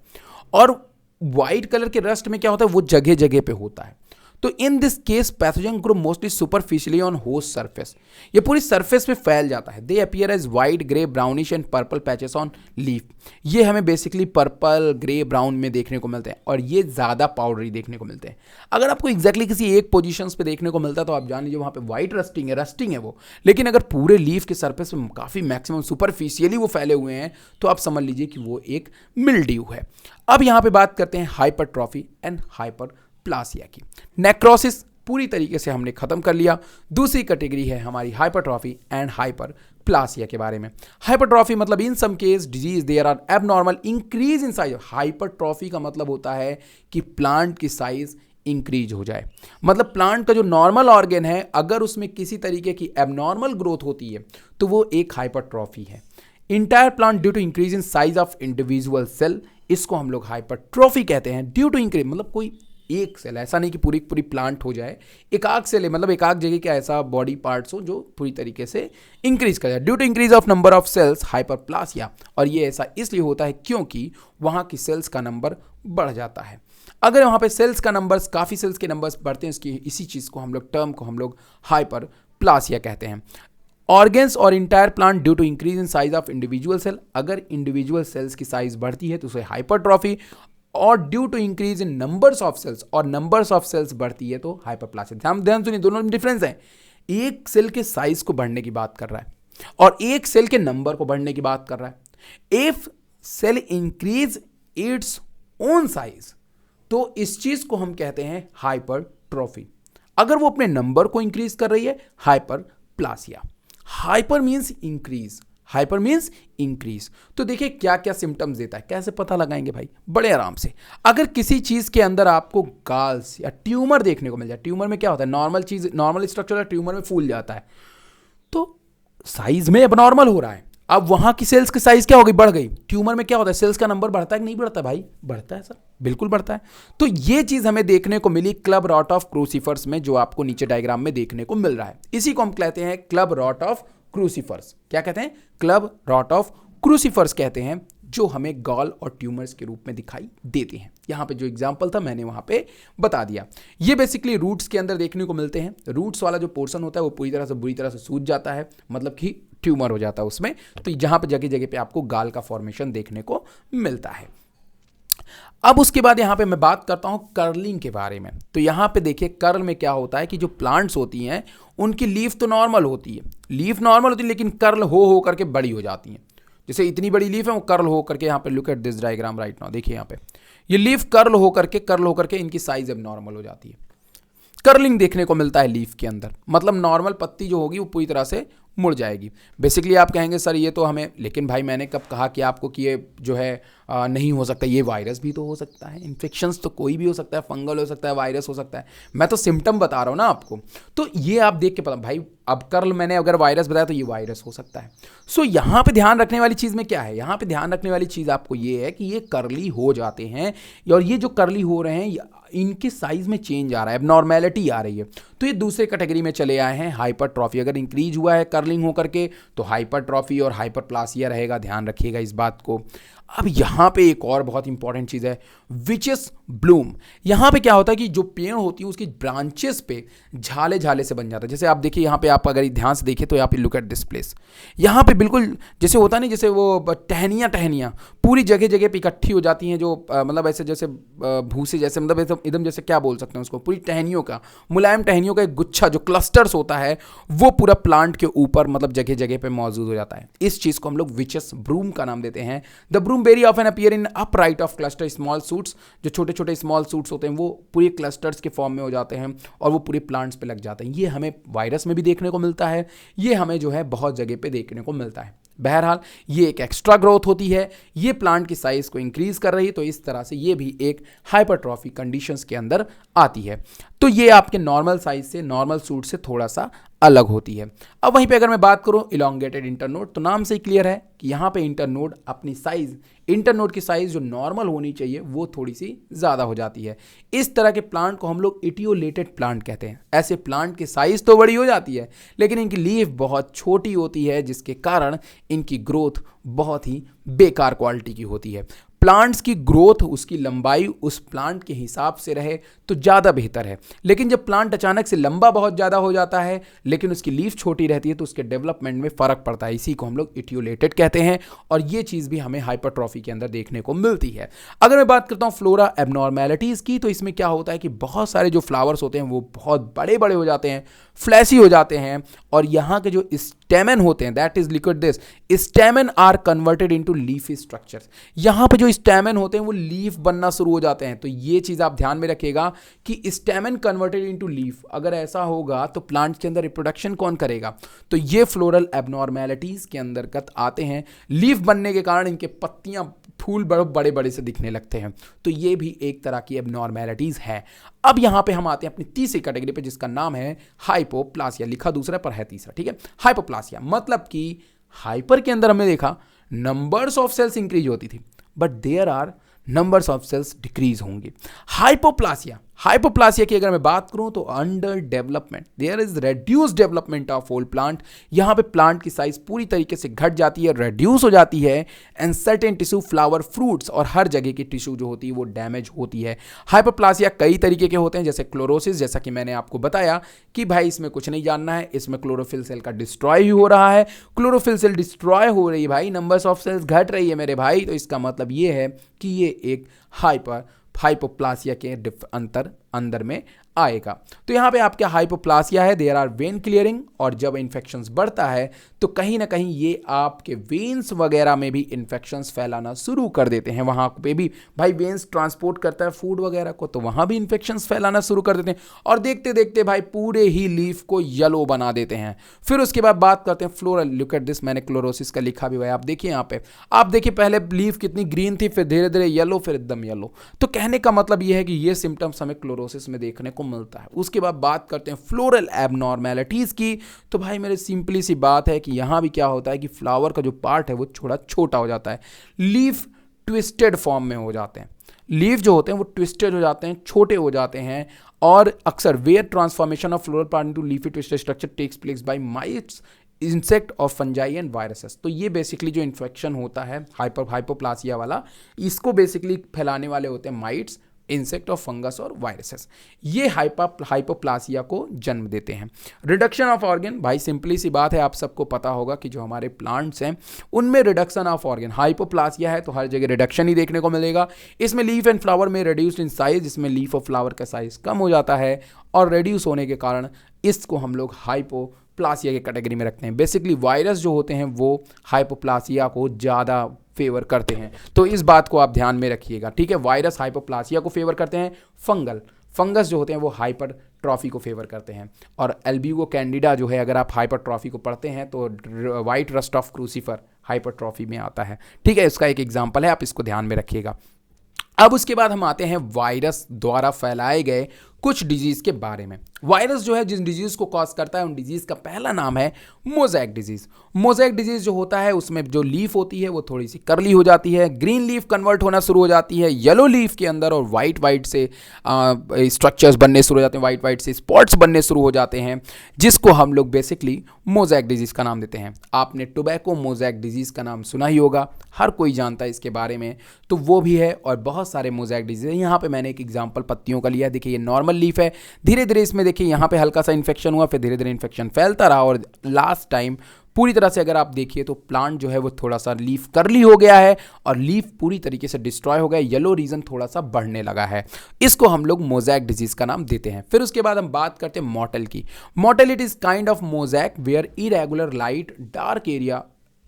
और व्हाइट कलर के रस्ट में क्या होता है, वो जगह जगह पे होता है। तो in this case pathogen grow mostly superficially on host surface, ये पूरी सरफेस पे फैल जाता है। They appear as white, grey, brownish and purple patches on leaf. ये हमें बेसिकली पर्पल, ग्रे, ब्राउन में देखने को मिलते हैं, और ये ज़्यादा पाउडरी देखने को मिलते हैं। अगर आपको एक्जैक्टली किसी एक पोजीशंस पे देखने को मिलता है तो आप जान लीजिए वहाँ पे व्हाइट रस्टिंग है वो। लेकिन अगर पूरे लीफ के सरफेस में काफ़ी मैक्सिमम सुपरफिशियली वो फैले हुए हैं तो आप समझ लीजिए कि वो एक मिल्ड्यू है। अब यहाँ पे बात करते हैं हाइपरट्रॉफी एंड हाइपरप्लासिया की। नेक्रोसिस पूरी तरीके से हमने खत्म कर लिया। दूसरी कैटेगरी है हमारी हाइपरट्रॉफी एंड हाइपरप्लासिया के बारे में। हाइपरट्रॉफी मतलब in some case disease there are abnormal increase in size. Hypertrophy का मतलब होता है कि प्लांट की साइज इंक्रीज हो जाए, मतलब प्लांट का जो नॉर्मल ऑर्गन है अगर उसमें किसी तरीके की एबनॉर्मल ग्रोथ होती है तो वो एक हाइपरट्रॉफी है। Entire plant due to increase in size of individual cell, इसको हम लोग हाइपरट्रॉफी कहते हैं। ड्यू टू इंक्रीज मतलब कोई एक सेल, ऐसा नहीं कि पूरी पूरी प्लांट हो जाए, एक आग सेल है, मतलब एक आग जगह का ऐसा बॉडी पार्ट्स हो जो पूरी तरीके से इंक्रीज कर जाए। Due to increase of number of cells hyperplasia, और ये ऐसा इसलिए होता है क्योंकि वहाँ की सेल्स का नंबर बढ़ जाता है। अगर वहाँ पे सेल्स का नंबर्स, काफ़ी सेल्स के नंबर्स बढ़ते हैं, इसकी इसी चीज़ को हम लोग, टर्म को हम लोग हाइपरप्लासिया कहते हैं। ऑर्गेन्स और entire plant due to increase in size of individual cell, अगर इंडिविजुअल सेल्स की साइज बढ़ती है तो उसे हाइपरट्रॉफी, और due to increase in numbers of cells, और नंबर्स ऑफ सेल्स बढ़ती है तो हाइपरप्लासिया। ध्यान सुनिए, दोनों में डिफरेंस है। एक सेल के साइज को बढ़ने की बात कर रहा है और एक सेल के नंबर को बढ़ने की बात कर रहा है। If cell increase its own size तो इस चीज को हम कहते हैं हाइपरट्रॉफी। अगर वो अपने नंबर को इंक्रीज कर रही है, hyperplasia. Hyper means increase, hyper means increase. तो देखिए क्या क्या सिम्टम्स देता है, कैसे पता लगाएंगे भाई, बड़े आराम से। अगर किसी चीज के अंदर आपको गाल्स या ट्यूमर देखने को मिल जाए, ट्यूमर में क्या होता है, नॉर्मल चीज, नॉर्मल स्ट्रक्चर है, ट्यूमर में फूल जाता है, तो साइज में एबनॉर्मल हो रहा है। अब वहां की सेल्स की साइज क्या हो गई, बढ़ गई। ट्यूमर में क्या होता है, सेल्स का नंबर बढ़ता है कि नहीं बढ़ता भाई, बढ़ता है सर, बिल्कुल बढ़ता है। तो ये चीज हमें देखने को मिली क्लब रॉट ऑफ क्रूसिफर्स में, जो आपको नीचे डायग्राम में देखने को मिल रहा है। इसी को हम कहते हैं क्लब रॉट ऑफ क्रूसिफर्स। क्या कहते हैं, क्लब रॉट ऑफ क्रूसिफर्स कहते हैं, जो हमें गॉल और ट्यूमर्स के रूप में दिखाई देते हैं। यहाँ पे जो एग्जांपल था मैंने वहाँ पे बता दिया। ये बेसिकली रूट्स के अंदर देखने को मिलते हैं। रूट्स वाला जो पोर्शन होता है वो पूरी तरह से बुरी तरह से सूज जाता है, मतलब कि ट्यूमर हो जाता है उसमें। तो जहाँ पे जगह जगह पे आपको गाल का फॉर्मेशन देखने को मिलता है। अब उसके बाद यहाँ पे मैं बात करता हूँ कर्लिंग के बारे में। तो यहाँ पे देखिए कर्ल में क्या होता है कि जो प्लांट्स होती हैं उनकी लीफ तो नॉर्मल होती है, लीफ नॉर्मल होती है, लेकिन कर्ल हो करके बड़ी हो जाती हैं। जैसे इतनी बड़ी लीफ है वो कर्ल हो करके, यहाँ पे look at this diagram right now, देखिए यहाँ पे ये लीफ कर्ल हो करके इनकी साइज अब नॉर्मल हो जाती है। कर्लिंग देखने को मिलता है लीफ के अंदर, मतलब नॉर्मल पत्ती जो होगी वो पूरी तरह से मुड़ जाएगी। बेसिकली आप कहेंगे सर ये तो हमें, लेकिन भाई मैंने कब कहा कि आपको कि ये जो है नहीं हो सकता, ये वायरस भी तो हो सकता है, इन्फेक्शंस तो कोई भी हो सकता है, फंगल हो सकता है, वायरस हो सकता है। मैं तो सिम्टम बता रहा हूँ ना आपको, तो ये आप देख के पता भाई, अब कर्ल मैंने अगर वायरस बताया तो ये वायरस हो सकता है। सो यहाँ पे ध्यान रखने वाली चीज़ में क्या है, यहाँ पे ध्यान रखने वाली चीज़ आपको ये है कि ये कर्ली हो जाते हैं, और ये जो कर्ली हो रहे हैं इनके साइज में चेंज आ रहा है, एबनॉर्मेलिटी आ रही है, तो ये दूसरे कैटेगरी में चले आए हैं, हाइपरट्रॉफी। अगर इंक्रीज हुआ है कर्लिंग होकर के तो हाइपरट्रॉफी और हाइपरप्लासिया रहेगा, ध्यान रखिएगा इस बात को। अब यहाँ पे एक और बहुत इंपॉर्टेंट चीज़ है, विचेस ब्लूम। यहाँ पे क्या होता है कि जो पेड़ होती है उसकी ब्रांचेस पे झाले झाले से बन जाता है। जैसे आप देखिए यहाँ पे, आप अगर ध्यान से देखिए तो यहाँ पे लुक एट दिस प्लेस, यहाँ पे बिल्कुल जैसे होता नहीं, जैसे वो टहनियाँ पूरी जगह जगह पे इकट्ठी हो जाती हैं, जो मतलब ऐसे जैसे भूसे जैसे, मतलब एकदम जैसे क्या बोल सकते हैं उसको, पूरी टहनियों का, मुलायम टहनियों का एक गुच्छा जो क्लस्टर्स होता है वो पूरा प्लांट के ऊपर मतलब जगह जगह पे मौजूद हो जाता है। इस चीज़ को हम लोग विचेस ब्लूम का नाम देते हैं। The Bloom Bloom very often appear in upright of cluster small suits, जो छोटे छोटे स्मॉल सूट्स होते हैं वो पूरे क्लस्टर्स के फॉर्म में हो जाते हैं और वो पूरे प्लांट्स पे लग जाते हैं। ये हमें वायरस में भी देखने को मिलता है, ये हमें जो है बहुत जगह पे देखने को मिलता है। बहरहाल ये एक एक्स्ट्रा ग्रोथ होती है, ये प्लांट की साइज को इंक्रीज कर रही है, तो इस तरह से ये भी एक हाइपरट्रॉफी कंडीशंस के अंदर आती है। तो ये आपके नॉर्मल साइज से, नॉर्मल सूट से थोड़ा सा अलग होती है। अब वहीं पे अगर मैं बात करूं इलोंगेटेड इंटरनोड, तो नाम से ही क्लियर है कि यहाँ पे इंटरनोड अपनी साइज, इंटरनोड की साइज जो नॉर्मल होनी चाहिए वो थोड़ी सी ज़्यादा हो जाती है। इस तरह के प्लांट को हम लोग इटियोलेटेड प्लांट कहते हैं। ऐसे प्लांट की साइज तो बड़ी हो जाती है लेकिन इनकी लीफ बहुत छोटी होती है, जिसके कारण इनकी ग्रोथ बहुत ही बेकार क्वालिटी की होती है। प्लांट्स की ग्रोथ, उसकी लंबाई उस प्लांट के हिसाब से रहे तो ज़्यादा बेहतर है, लेकिन जब प्लांट अचानक से लंबा बहुत ज़्यादा हो जाता है लेकिन उसकी लीफ छोटी रहती है तो उसके डेवलपमेंट में फ़र्क पड़ता है। इसी को हम लोग इटियोलेटेड कहते हैं और ये चीज़ भी हमें हाइपरट्रॉफी के अंदर देखने को मिलती है। अगर मैं बात करता हूँ फ्लोरा एबनॉर्मेलिटीज़ की, तो इसमें क्या होता है कि बहुत सारे जो फ्लावर्स होते हैं वो बहुत बड़े बड़े हो जाते हैं, फ्लैशी हो जाते हैं, और यहाँ के जो स्टेमन होते हैं, that is liquid this stamen are converted into leafy structures. यहाँ पे जो स्टेमन होते हैं वो लीफ बनना शुरू हो जाते हैं। तो ये चीज़ आप ध्यान में रखिएगा कि स्टेमन कन्वर्टेड इनटू लीफ, अगर ऐसा होगा तो प्लांट के अंदर रिप्रोडक्शन कौन करेगा? तो ये फ्लोरल एबनॉर्मेलिटीज के अंतर्गत आते हैं। लीफ बनने के कारण इनके पत्तियां, फूल बड़े बड़े से दिखने लगते हैं, तो ये भी एक तरह की एबनॉर्मेलिटीज है। अब यहां पे हम आते हैं अपनी तीसरी कैटेगरी पे, जिसका नाम है हाइपोप्लासिया। लिखा दूसरा पर है तीसरा, ठीक है। हाइपोप्लासिया मतलब कि हाइपर के अंदर हमने देखा नंबर्स ऑफ सेल्स इंक्रीज होती थी, but there are numbers of cells decrease होंगे। हाइपोप्लासिया की अगर मैं बात करूं तो under development, there is reduce development of whole plant. यहां पे प्लांट की साइज पूरी तरीके से घट जाती है, रेड्यूस हो जाती है, and certain tissue, flower, fruits और हर जगह की टिश्यू जो होती है वो डैमेज होती है। हाइपोप्लासिया कई तरीके के होते हैं, जैसे क्लोरोसिस, जैसा कि मैंने आपको बताया कि भाई इसमें कुछ नहीं जानना है, इसमें क्लोरोफिल सेल का डिस्ट्रॉय ही हो रहा है। क्लोरोफिल सेल डिस्ट्रॉय हो रही है भाई, नंबर्स ऑफ सेल्स घट रही है मेरे भाई, तो इसका मतलब ये है कि ये एक हाइपोप्लासिया के अंदर में आएगा। तो यहाँ पे आपका हाइपोप्लासिया है, देयर आर वेन क्लियरिंग, और जब इन्फेक्शंस बढ़ता है तो कहीं ना कहीं ये आपके वेन्स वगैरह में भी इन्फेक्शंस फैलाना शुरू कर देते हैं। वहाँ पे भी भाई वेन्स ट्रांसपोर्ट करता है फूड वगैरह को, तो वहाँ भी इन्फेक्शंस फैलाना शुरू कर देते हैं और देखते देखते भाई पूरे ही लीफ को येलो बना देते हैं। फिर उसके बाद बात करते हैं फ्लोरल, लुक एट दिस, मैंने क्लोरोसिस का लिखा भी भाई, आप देखिए यहाँ पे, आप देखिए पहले लीफ कितनी ग्रीन थी, फिर धीरे धीरे येलो, फिर एकदम येलो। तो कहने का मतलब ये है कि ये सिम्टम्स हमें क्लोरोसिस में देखने को मिलता है। उसके बाद बात करते हैं फ्लोरल एबनॉर्मेलिटीज की, तो भाई मेरे सिंपली सी बात है कि यहां भी क्या होता है कि फ्लावर का जो पार्ट है वो थोड़ा छोटा हो जाता है, लीफ ट्विस्टेड फॉर्म में हो जाते हैं, लीफ जो होते हैं वो ट्विस्टेड हो जाते हैं, छोटे हो जाते हैं, और अक्सर where transformation of floral part into leafy twisted structure takes place by mites, insect और फंजाई एंड वायरसेस। तो ये बेसिकली जो इन्फेक्शन होता है हाइपोप्लासिया वाला, इसको बेसिकली फैलाने वाले होते हैं माइट्स, इंसेक्ट और फंगस और वायरसेस। ये हाइपोप्लासिया को जन्म देते हैं। रिडक्शन ऑफ ऑर्गन, भाई सिंपली सी बात है, आप सबको पता होगा कि जो हमारे प्लांट्स हैं उनमें रिडक्शन ऑफ ऑर्गन, हाइपोप्लासिया है तो हर जगह रिडक्शन ही देखने को मिलेगा। इसमें लीफ एंड फ्लावर में रिड्यूस्ड इन साइज, जिसमें लीफ और फ्लावर का साइज कम हो जाता है, और रिड्यूस होने के कारण इसको हम लोग हाइपोप्लासिया की कैटेगरी में रखते हैं। बेसिकली वायरस जो होते हैं वो हाइपोप्लासिया को ज़्यादा फेवर करते हैं, तो इस बात को आप ध्यान में रखिएगा, ठीक है। वायरस हाइपोप्लासिया को फेवर करते हैं, फंगस जो होते हैं वो हाइपरट्रॉफी को फेवर करते हैं, और एल्ब्यूगो कैंडिडा जो है, अगर आप हाइपरट्रॉफी को पढ़ते हैं तो white rust of crucifer hypertrophy में आता है, ठीक है। इसका एक एग्जाम्पल है, आप इसको ध्यान में रखिएगा। अब उसके बाद हम आते हैं वायरस द्वारा फैलाए गए कुछ डिजीज के बारे में। वायरस जो है जिस डिजीज को कॉज करता है उन डिजीज का पहला नाम है मोज़ेक डिजीज। मोज़ेक डिजीज जो होता है उसमें जो लीफ होती है वो थोड़ी सी करली हो जाती है, ग्रीन लीफ कन्वर्ट होना शुरू हो जाती है येलो लीफ के अंदर, और वाइट से स्ट्रक्चर्स बनने शुरू हो जाते हैं, वाइट से स्पॉट्स बनने शुरू हो जाते हैं, जिसको हम लोग बेसिकली मोज़ेक डिजीज का नाम देते हैं। आपने टोबैको मोज़ेक डिजीज का नाम सुना ही होगा, हर कोई जानता है इसके बारे में, तो वो भी है, और बहुत सारे मोज़ेक डिजीज है। यहाँ पे मैंने एक एग्जाम्पल पत्तियों का लिया, देखिए ये नॉर्मल लीफ है, धीरे धीरे इसमें देखिए यहाँ पे हल्का सा इन्फेक्शन हुआ, फिर धीरे धीरे इन्फेक्शन फैलता रहा, और लास्ट टाइम पूरी तरह से अगर आप देखिए तो प्लांट जो है वो थोड़ा सा लीफ करली हो गया है और लीफ पूरी तरीके से डिस्ट्रॉय हो गया, येलो रीजन थोड़ा सा बढ़ने लगा है, इसको हम लोग मोज़ेक डिजीज का नाम देते हैं। फिर उसके बाद हम बात करते हैं मॉटल की। Mottle it is kind of mosaic where irregular light dark area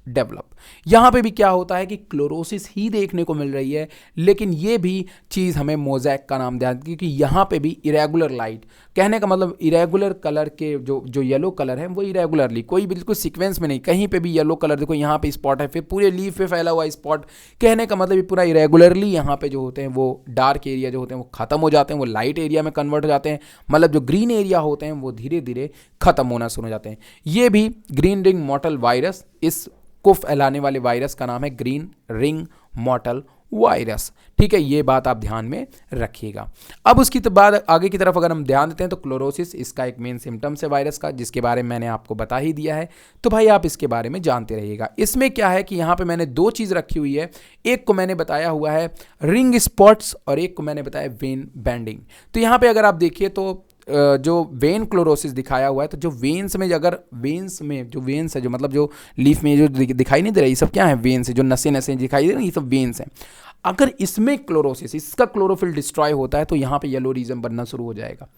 develop. यहाँ पे भी क्या होता है कि क्लोरोसिस ही देखने को मिल रही है, लेकिन ये भी चीज़ हमें मोज़ेक का नाम ध्यान, क्योंकि यहाँ पे भी इरेगुलर लाइट, कहने का मतलब इरेगुलर कलर के जो येलो कलर है वो इरेगुलरली, कोई बिल्कुल सीक्वेंस में नहीं, कहीं पे भी येलो कलर देखो, यहाँ पे स्पॉट है, फिर पूरे लीफ पे फैला हुआ स्पॉट, कहने का मतलब ये पूरा इरेगुलरली यहाँ पे जो होते हैं वो डार्क एरिया जो होते हैं वो खत्म हो जाते हैं, वो लाइट एरिया में कन्वर्ट हो जाते हैं, मतलब जो ग्रीन एरिया होते हैं वो धीरे धीरे खत्म होना शुरू हो जाते हैं। ये भी ग्रीन रिंग मॉटल वायरस, इसको फैलाने वाले वायरस का नाम है ग्रीन रिंग मॉटल वायरस। ठीक है, ये बात आप ध्यान में रखिएगा। अब उसकी तो बाद आगे की तरफ अगर हम ध्यान देते हैं तो क्लोरोसिस इसका एक मेन सिम्टम्स है वायरस का, जिसके बारे में मैंने आपको बता ही दिया है, तो भाई आप इसके बारे में जानते रहिएगा। इसमें क्या है कि यहाँ पे मैंने दो चीज़ रखी हुई है, एक को मैंने बताया हुआ है रिंग स्पॉट्स और एक को मैंने बताया वेन बैंडिंग। तो यहाँ पे अगर आप देखिए तो जो वेन क्लोरोसिस दिखाया हुआ है, तो जो वेन्स में अगर वेन्स में जो वेन्स है, जो मतलब जो लीफ में जो दिखाई नहीं दे रही, ये सब क्या है, वेन्स है, जो नसें नसें दिखाई दे रही, ये सब वेन्स हैं। अगर इसमें क्लोरोसिस, इसका क्लोरोफिल डिस्ट्रॉय होता है तो यहाँ पे येलो रीजन बनना शुरू हो जाएगा।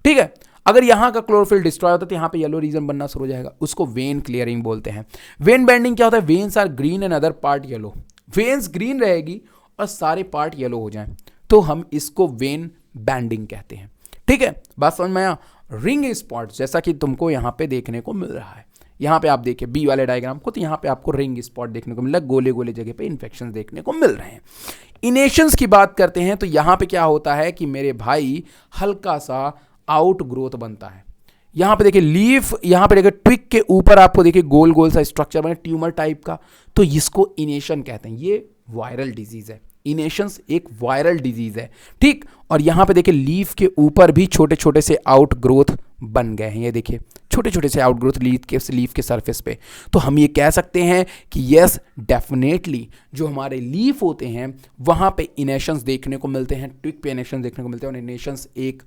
ठीक है, अगर यहाँ का क्लोरोफिल डिस्ट्रॉय होता है तो यहाँ पे येलो रीजन बनना शुरू हो जाएगा, उसको वेन क्लियरिंग बोलते हैं। वेन बैंडिंग क्या होता है, veins are green and other part yellow, veins green रहेगी और सारे पार्ट येलो हो जाएं तो हम इसको वेन बैंडिंग कहते हैं। ठीक है, बात समझ में आया। रिंग स्पॉट जैसा कि तुमको यहाँ पे देखने को मिल रहा है, यहाँ पे आप देखिए बी वाले डायग्राम को, तो यहाँ पे आपको रिंग स्पॉट देखने को मिल रहा है, गोले गोले जगह पे इन्फेक्शन देखने को मिल रहे हैं। इनेशंस की बात करते हैं तो यहाँ पे क्या होता है कि मेरे भाई हल्का सा आउट ग्रोथ बनता है। यहाँ पे देखिए लीफ, यहाँ पे देखिए ट्विक के ऊपर आपको देखिए गोल गोल सा स्ट्रक्चर बने ट्यूमर टाइप का, तो इसको इनेशन कहते हैं। ये वायरल डिजीज है, इनेशंस एक वायरल डिजीज है। ठीक, और यहाँ पे देखिए लीफ के ऊपर भी छोटे छोटे से आउट ग्रोथ बन गए हैं, ये देखिए छोटे छोटे से आउट ग्रोथ लीफ के सरफेस पे। तो हम ये कह सकते हैं कि यस डेफिनेटली जो हमारे लीफ होते हैं वहाँ पे इनेशंस देखने को मिलते हैं, ट्विक पे इनेशंस देखने को मिलते हैं, और इनेशंस एक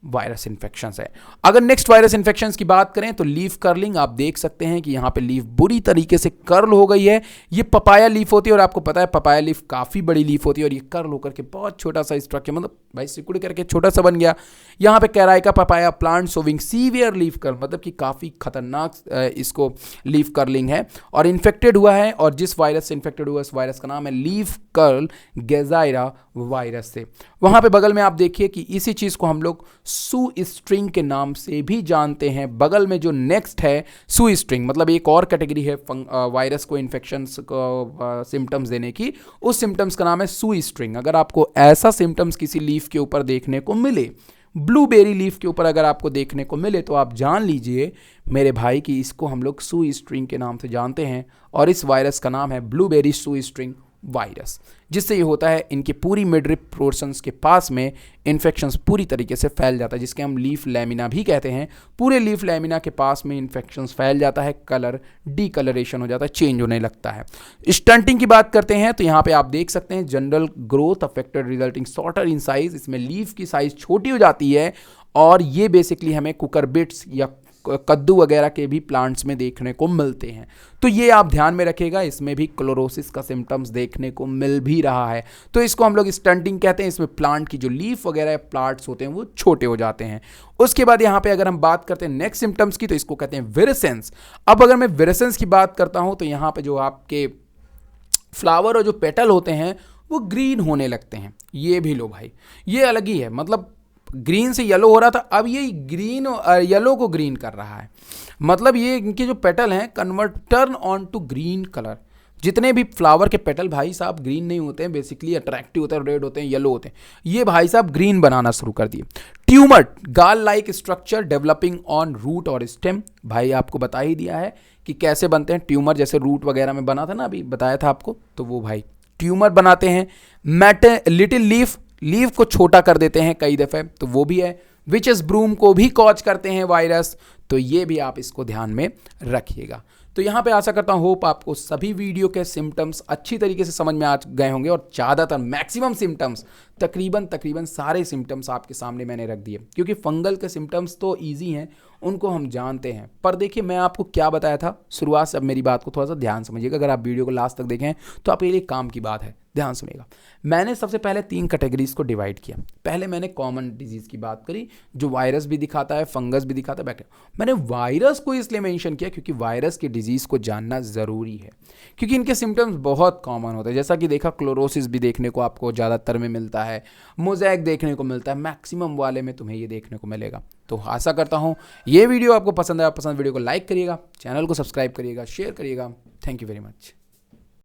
वायरस इन्फेक्शंस है। अगर नेक्स्ट वायरस इन्फेक्शंस की बात करें तो लीफ कर्लिंग, आप देख सकते हैं कि यहाँ पे लीफ बुरी तरीके से कर्ल हो गई है। ये पपाया लीफ होती है और आपको पता है पपाया लीफ काफ़ी बड़ी लीफ होती है और ये कर्ल होकर के बहुत छोटा सा स्ट्रक्चर, मतलब भाई सिकुड़ करके छोटा सा बन गया। यहाँ पे Carica papaya plant showing severe leaf curl, मतलब कि काफ़ी खतरनाक इसको लीफ कर्लिंग है और इन्फेक्टेड हुआ है, और जिस वायरस से इन्फेक्टेड हुआ इस वायरस का नाम है लीफ कर्ल गेजाइरा वायरस से। वहाँ पे बगल में आप देखिए कि इसी चीज़ को हम लोग सू स्ट्रिंग के नाम से भी जानते हैं। बगल में जो नेक्स्ट है सू स्ट्रिंग, मतलब एक और कैटेगरी है वायरस को इन्फेक्शन को सिम्टम्स देने की, उस सिम्टम्स का नाम है सू स्ट्रिंग। अगर आपको ऐसा सिम्टम्स किसी लीफ के ऊपर देखने को मिले, ब्लूबेरी लीफ के ऊपर अगर आपको देखने को मिले, तो आप जान लीजिए मेरे भाई कि इसको हम लोग सू स्ट्रिंग के नाम से जानते हैं, और इस वायरस का नाम है ब्लूबेरी सू स्ट्रिंग वायरस। जिससे ये होता है इनके पूरी मिडरिप पोर्शंस के पास में इन्फेक्शंस पूरी तरीके से फैल जाता है, जिसके हम लीफ लैमिना भी कहते हैं। पूरे लीफ लैमिना के पास में इन्फेक्शंस फैल जाता है, कलर डीकलरेशन हो जाता है, चेंज होने लगता है। स्टंटिंग की बात करते हैं तो यहाँ पे आप देख सकते हैं general growth affected resulting shorter in size, इसमें लीफ की साइज छोटी हो जाती है, और ये बेसिकली हमें कुकरबिट्स या कद्दू वगैरह के भी प्लांट्स में देखने को मिलते हैं। तो ये आप ध्यान में रखिएगा, इसमें भी क्लोरोसिस का सिम्टम्स देखने को मिल भी रहा है। तो इसको हम लोग स्टंटिंग कहते हैं। इसमें प्लांट की जो लीफ वगैरह प्लांट्स होते हैं वो छोटे हो जाते हैं। उसके बाद यहाँ पे अगर हम बात करते हैं नेक्स्ट सिम्टम्स की, तो इसको कहते हैं विरसेंस। अब अगर मैं विरसेंस की बात करता हूँ तो यहाँ पे जो आपके फ्लावर और जो पेटल होते हैं वो ग्रीन होने लगते हैं। ये भी लो भाई, ये अलग ही है, मतलब ग्रीन से येलो हो रहा था, अब ये ग्रीन येलो को ग्रीन कर रहा है, मतलब ये इनके जो पेटल हैं convert turn on to green colour. जितने भी फ्लावर के पेटल भाई साहब ग्रीन नहीं होते हैं, बेसिकली अट्रैक्टिव होते हैं, रेड होते हैं, येलो होते हैं, ये भाई साहब ग्रीन बनाना शुरू कर दिए। Tumour gall like structure developing on root और स्टेम, भाई आपको बता ही दिया है कि कैसे बनते हैं ट्यूमर, जैसे रूट वगैरह में बना था ना, अभी बताया था आपको, तो वो भाई ट्यूमर बनाते हैं। लिटिल लीफ को छोटा कर देते हैं कई दफ़े, तो वो भी है। विचेस ब्रूम को भी कॉज करते हैं वायरस, तो ये भी आप इसको ध्यान में रखिएगा। तो यहाँ पे आशा करता हूँ होप आपको सभी वीडियो के सिम्टम्स अच्छी तरीके से समझ में आ गए होंगे, और ज़्यादातर मैक्सिमम सिम्टम्स तकरीबन सारे सिम्टम्स आपके सामने मैंने रख दिए, क्योंकि फंगल के सिम्टम्स तो ईजी हैं, उनको हम जानते हैं। पर देखिए मैं आपको क्या बताया था शुरुआत से, अब मेरी बात को थोड़ा सा ध्यान समझिएगा, अगर आप वीडियो को लास्ट तक देखें तो आपके लिए काम की बात है। ध्यान सुनिएगा। मैंने सबसे पहले 3 कैटेगरीज को डिवाइड किया। पहले मैंने कॉमन डिजीज़ की बात करी, जो वायरस भी दिखाता है, फंगस भी दिखाता है, बैक्टीरिया। मैंने वायरस को इसलिए मेंशन किया क्योंकि वायरस की डिजीज़ को जानना ज़रूरी है, क्योंकि इनके सिम्टम्स बहुत कॉमन होते हैं। जैसा कि देखा, क्लोरोसिस भी देखने को आपको ज़्यादातर में मिलता है, मोज़ेक देखने को मिलता है, मैक्सिमम वाले में तुम्हें ये देखने को मिलेगा। तो आशा करता हूँ ये वीडियो आपको पसंद आया। पसंद वीडियो को लाइक करिएगा, चैनल को सब्सक्राइब करिएगा, शेयर करिएगा। Thank you very much.